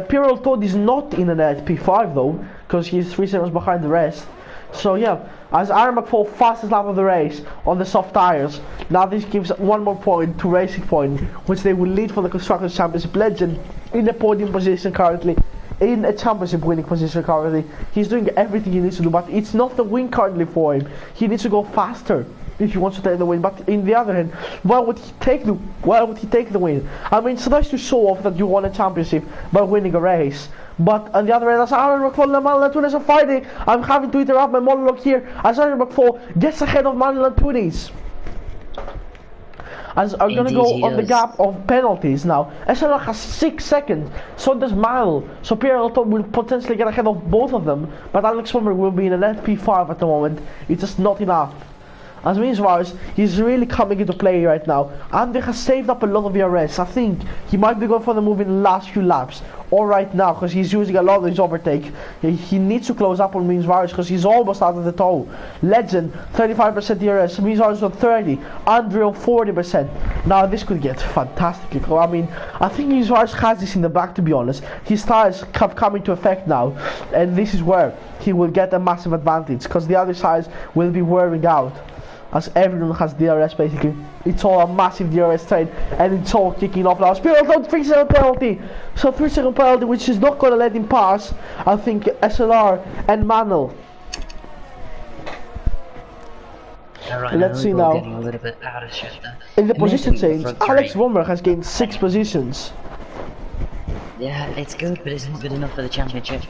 Imperial Toad is not in an FP5 though, because he's 3 seconds behind the rest. So yeah, as Aaron McFall fastest lap of the race on the soft tires. Now this gives 1 more point to Racing Point, which they will lead for the Constructors' Championship. Legend in a podium position currently, in a championship winning position currently. He's doing everything he needs to do, but it's not the win currently for him. He needs to go faster if he wants to take the win. But in the other hand, why would he take the win? I mean, it's nice to show off that you won a championship by winning a race. But on the other hand, as Aaron McFall and Manuel Antunes are fighting, I'm having to interrupt my monologue here as Aaron McFall gets ahead of Manuel Antunes. As I'm gonna go on the gap of penalties now. SLR has 6 seconds, so does Manuel. So Pierre will potentially get ahead of both of them, but Alex Bomberg will be in an FP5 at the moment. It's just not enough. As means Vars, he's really coming into play right now. Andre has saved up a lot of ERS. I think he might be going for the move in the last few laps. or right now, because he's using a lot of his overtake. He needs to close up on Means Virus because he's almost out of the toe. Legend 35% DRS, Means Virus on 30, Andre on 40%. Now this could get fantastic. I mean, I think Means Virus has this in the back, to be honest. His tires have come into effect now, and this is where he will get a massive advantage because the other sides will be wearing out. As everyone has DRS basically. It's all a massive DRS trade and it's all kicking off now. Spirit 3-second penalty. So 3-second penalty which is not gonna let him pass. I think SLR and Manuel. Right, let's see now. Getting a little bit out of shit there. In the position change, Alex Bomber has gained 6 positions. Yeah, it's good, but it's not good enough for the championship.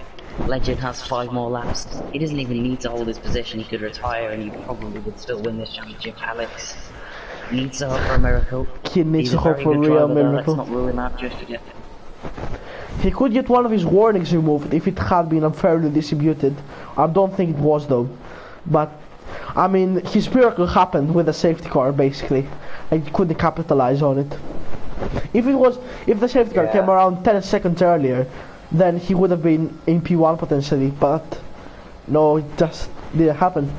Legend has 5 more laps. He doesn't even need to hold his position. He could retire and he probably would still win this championship. Alex needs to hope for a miracle. He needs to hope for a real miracle. Let's not rule him out just yet. He could get one of his warnings removed if it had been unfairly distributed. I don't think it was though. But I mean, his miracle happened with a safety car basically, and he couldn't capitalize on it. If the safety car came around 10 seconds earlier, then he would have been in P1 potentially, but no, it just didn't happen.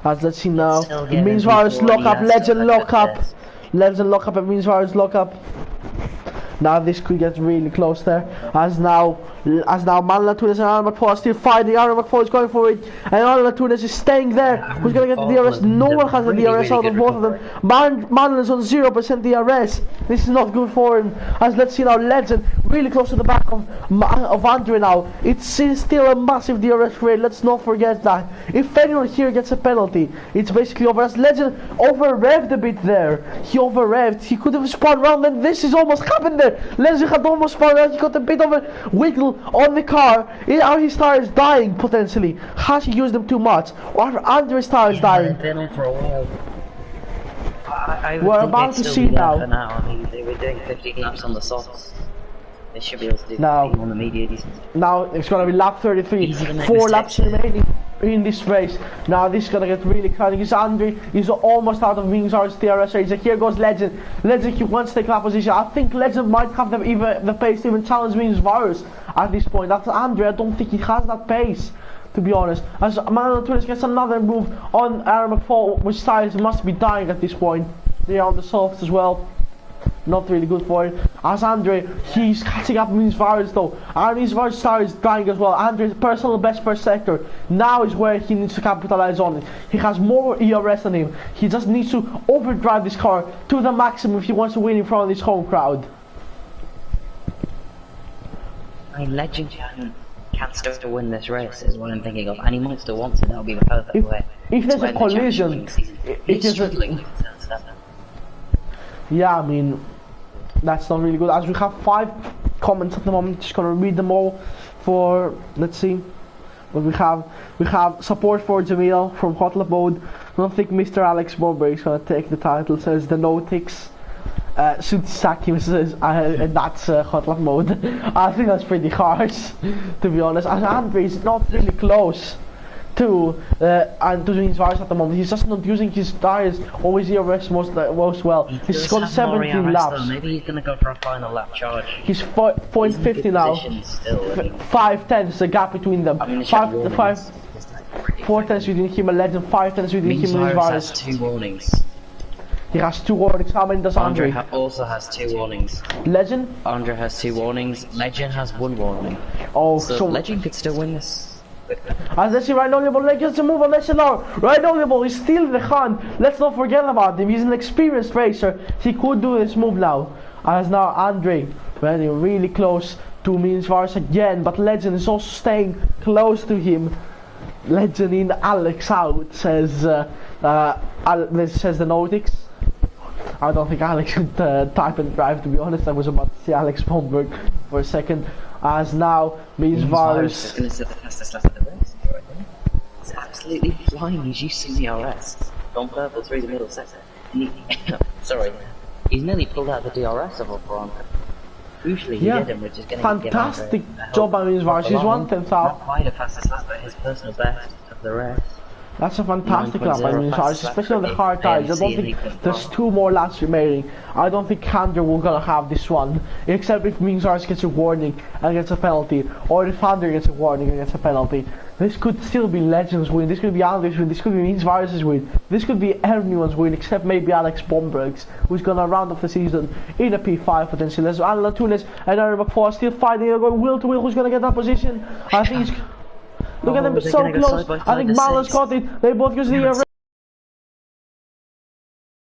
As let's see now, it means Virus lock up, Legend lock up, Legend lock up, it means Virus lock up. Now this could get really close there. As now Manuel Tunes and Alan McFall are still fighting. Alan McFall is going for it, and Alan Tunes is staying there. Who's gonna get the DRS? No one has the DRS out of both of them. Manuel is on 0% DRS. This is not good for him. As let's see now, Legend really close to the back of Andre now. It's still a massive DRS rate. Let's not forget that. If anyone here gets a penalty, it's basically over. As Legend over-revved a bit there. He over-revved. He could have spun around, and this is almost happened there. Legend had almost spun around. He got a bit of a wiggle on the car. Are his tires dying potentially? Has he used them too much? Or are Andre's tires dying? They've been on for a while. We're about to see now. I mean, they were doing 15 laps on the softs. They should be able to do 15 on the mediums. Now it's gonna be lap 33. 4 laps remaining in this race. Now this is gonna get really exciting. It's Andre. He's almost out of Wingsar's DRS race. Here goes Legend. Legend, he wants to take that position. I think Legend might have the pace to even challenge Wings Virus at this point. That's Andre. I don't think he has that pace, to be honest. As Manuel Tunes gets another move on Aaron McFall, which tires must be dying at this point. They are on the softs as well. Not really good for him. As Andre, he's catching up with his Virus though. And his Virus tire is dying as well. Andre's personal best per sector. Now is where he needs to capitalize on it. He has more ERS than him. He just needs to overdrive this car to the maximum if he wants to win in front of this home crowd. I mean, Legend can still win this race is what I'm thinking of. And he might still want to. That'll be the perfect way. If there's a collision, it is struggling. Yeah, I mean, that's not really good. As we have 5 comments at the moment, just gonna read them all. For let's see, but we have support for Jamil from Hot Lap Mode. I don't think Mr. Alex Bomber is gonna take the title. Says the Notix. Should sack him, says, and that's Hot Lap Mode. I think that's pretty harsh, to be honest. And Andre is not really close to doing his tires at the moment. He's just not using his tires or his ERS most well. He's got 17 laps. Though. Maybe he's gonna go for a final lap charge. He's 0.50 now. Still, 5 tenths the gap between them. 4 tenths between him and Legend. 5 tenths between him and his tires. Has 2 warnings. He has 2 warnings. How many does Andre? Also has 2 warnings. Legend? Andre has 2 warnings. Legend has 1 warning. Oh, so Legend could still win this. As let's see, right now, Legend gets a move on SLR. Right now, he's still in the hunt. Let's not forget about him. He's an experienced racer. He could do this move now. As now, Andre, really close to Means Virus again. But Legend is also staying close to him. Legend in Alex out, says says the Notix. I don't think Alex could type and drive, to be honest. I was about to see Alex Bomberg for a second. As now, Means Virus is going to set the fastest lap of the race. He's absolutely flying. He's using the DRS. Gone purple through the middle sector. Sorry, he's nearly pulled out the DRS of R14. Crucially, he didn't, which is going to fantastic job by Means Virus. He's 1/10 out. Not quite a fastest lap, but his personal best of the race. That's a fantastic lap. I mean, fastest especially on the lap hard for tires. I don't AMC think League there's before. 2 more laps remaining. I don't think Kander will gonna have this one, except if Mingzars gets a warning and gets a penalty, or if Kander gets a warning and gets a penalty. This could still be Legends win. This could be Andre's win. This could be Mingzars' win. This could be everyone's win, except maybe Alex Bomberg's, who's gonna round off the season in a P5 potentially. There's Alan Tunis and Aaron McFall still fighting. They're going wheel to wheel. Who's gonna get that position? I think he's. Look at them, so close. I think Marlon's got it. They both use the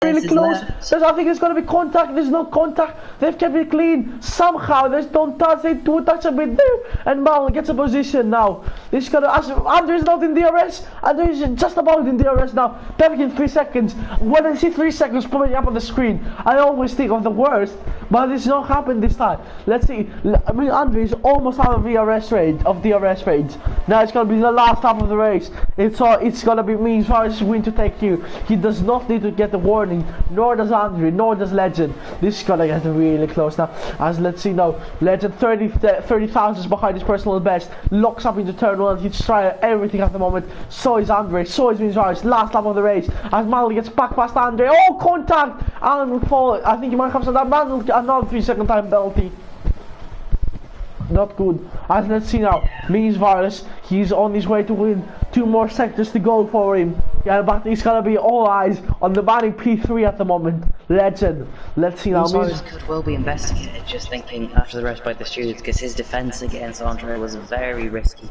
really close. I think there's going to be contact. There's no contact. They've kept it clean. Somehow, they don't touch. They do touch a bit there. And Marlon gets a position now. This is going to. Andre is not in DRS. Andre is just about in DRS now. Perfect in 3 seconds. When I see 3 seconds popping up on the screen, I always think of the worst. But it's not happened this time. Let's see. I mean, Andre is almost out of DRS range. Now it's going to be the last lap of the race. It's going to be me as far as win to take you. He does not need to get the warning. Nor does Andre, nor does Legend. This is gonna get really close now. As let's see now, Legend 30,000 behind his personal best, locks up into turn 1. He's trying everything at the moment. So is Andre, so is Mingzars. Last lap of the race. As Mal gets back past Andre. Oh, contact! Alan will fall. I think he might have some that man. Another 3-second time penalty. Not good. As let's see now, Mingzars, he's on his way to win. 2 more sectors to go for him. Yeah, but it's gonna be all eyes on the man in P3 at the moment. Legend. Let's see now. Mingzars could well be investigated, just thinking after the race by the stewards, because his defence against Andre was very risky,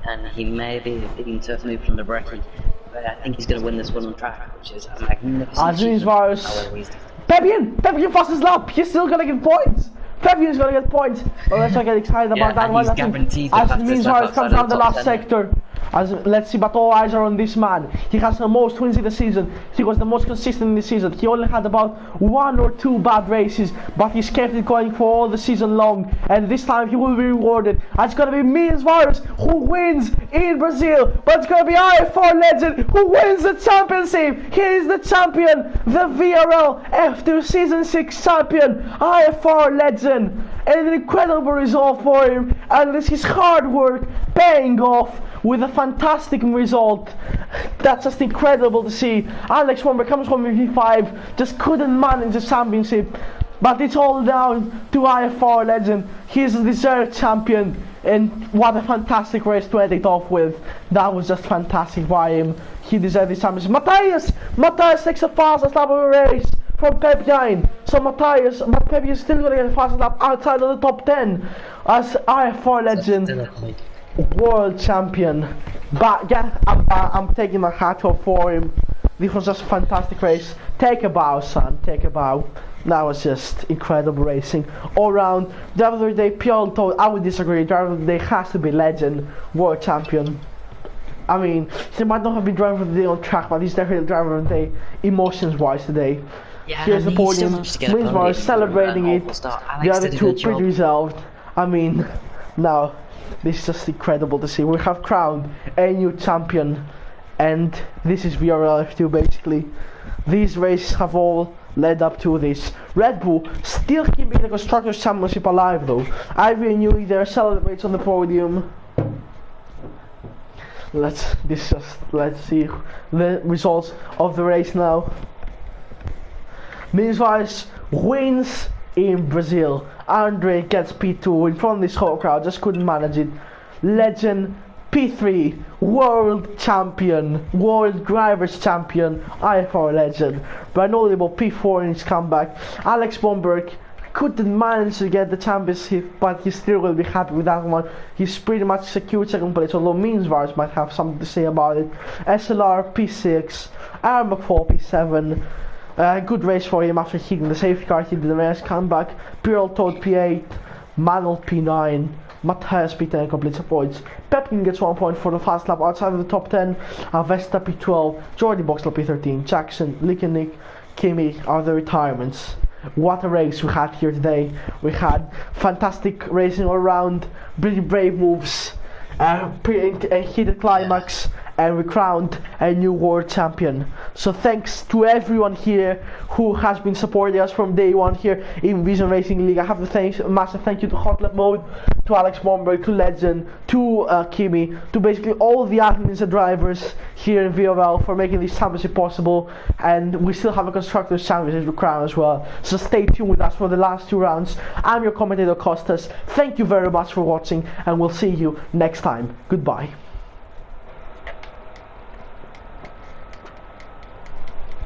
and he may be being tough move from the braking. But I think he's going to win this one on track, which is a magnificent achievement. Mingzars. Peppian fastest lap. He's still gonna get points. Peppian's gonna get points. Well, let's not get excited about that one. He's guaranteed the as fastest lap Mingzars comes down the last 10. sector. As let's see, but all eyes are on this man. He has the most wins in the season. He was the most consistent in the season. He only had about 1 or 2 bad races, but he's kept it going for all the season long. And this time he will be rewarded. And it's gonna be Mingzars who wins in Brazil, but it's gonna be R14 Legend who wins the championship. He is the champion, the VRL F2 Season 6 champion, R14 Legend. And an incredible result for him, and this is hard work paying off with a fantastic result. That's just incredible to see. Alex Womber comes from P5, just couldn't manage the championship, but it's all down to R14 Legend. He's a deserved champion, and what a fantastic race to end it off with. That was just fantastic by him. He deserved this championship. Matthias takes a fastest lap of the race from Peppian. So Peppian is still gonna get a fastest lap outside of the top 10 as R14 Legend world champion. But yeah, I'm taking my hat off for him. This was just a fantastic race. Take a bow, son. Take a bow. That was just incredible racing all round. Driver of the day, Pure Toad. I would disagree. Driver of the day has to be Legend, world champion. I mean, he might not have been driver of the day on track, but he's definitely driver of the day emotions-wise today. Yeah, here's the podium. Mingzars celebrating it. The other 2 pretty reserved. I mean, now this is just incredible to see. We have crowned a new champion, and this is VRL F2 basically. These races have all led up to this. Red Bull still keeping the Constructors' Championship alive though. Ivy and Newey there celebrates on the podium. Let's see the results of the race now. Mingzars wins in Brazil. Andre gets P2 in front of this whole crowd, just couldn't manage it. Legend P3, world champion, world drivers champion, R14 Legend. Bernolimo P4 in his comeback. Alex Bomberg couldn't manage to get the championship, but he still will be happy with that one. He's pretty much secured 2nd place, although Mingzars might have something to say about it. SLR P6, Aaron McFall P7. Good race for him after hitting the safety car. He did a nice comeback. Pure Toad P8, Manuel P9, Matthias P10 completes the points. Pepin gets 1 point for the fast lap outside of the top 10. Avesta P12, Jordi Boxler P13, Jackson, Lickenick, Kimi are the retirements. What a race we had here today. We had fantastic racing all around, pretty brave moves, pretty heated climax, and we crowned a new world champion. So thanks to everyone here who has been supporting us from day one here in Vision Racing League. I have to thank a massive thank you to Hot Lap Mode, to Alex Bomberg, to Legend, to Kimi, to basically all the admins and drivers here in VOL for making this championship possible. And we still have a Constructors Championship to crown as well, so stay tuned with us for the last 2 rounds. I'm your commentator Costas. Thank you very much for watching, and we'll see you next time. Goodbye.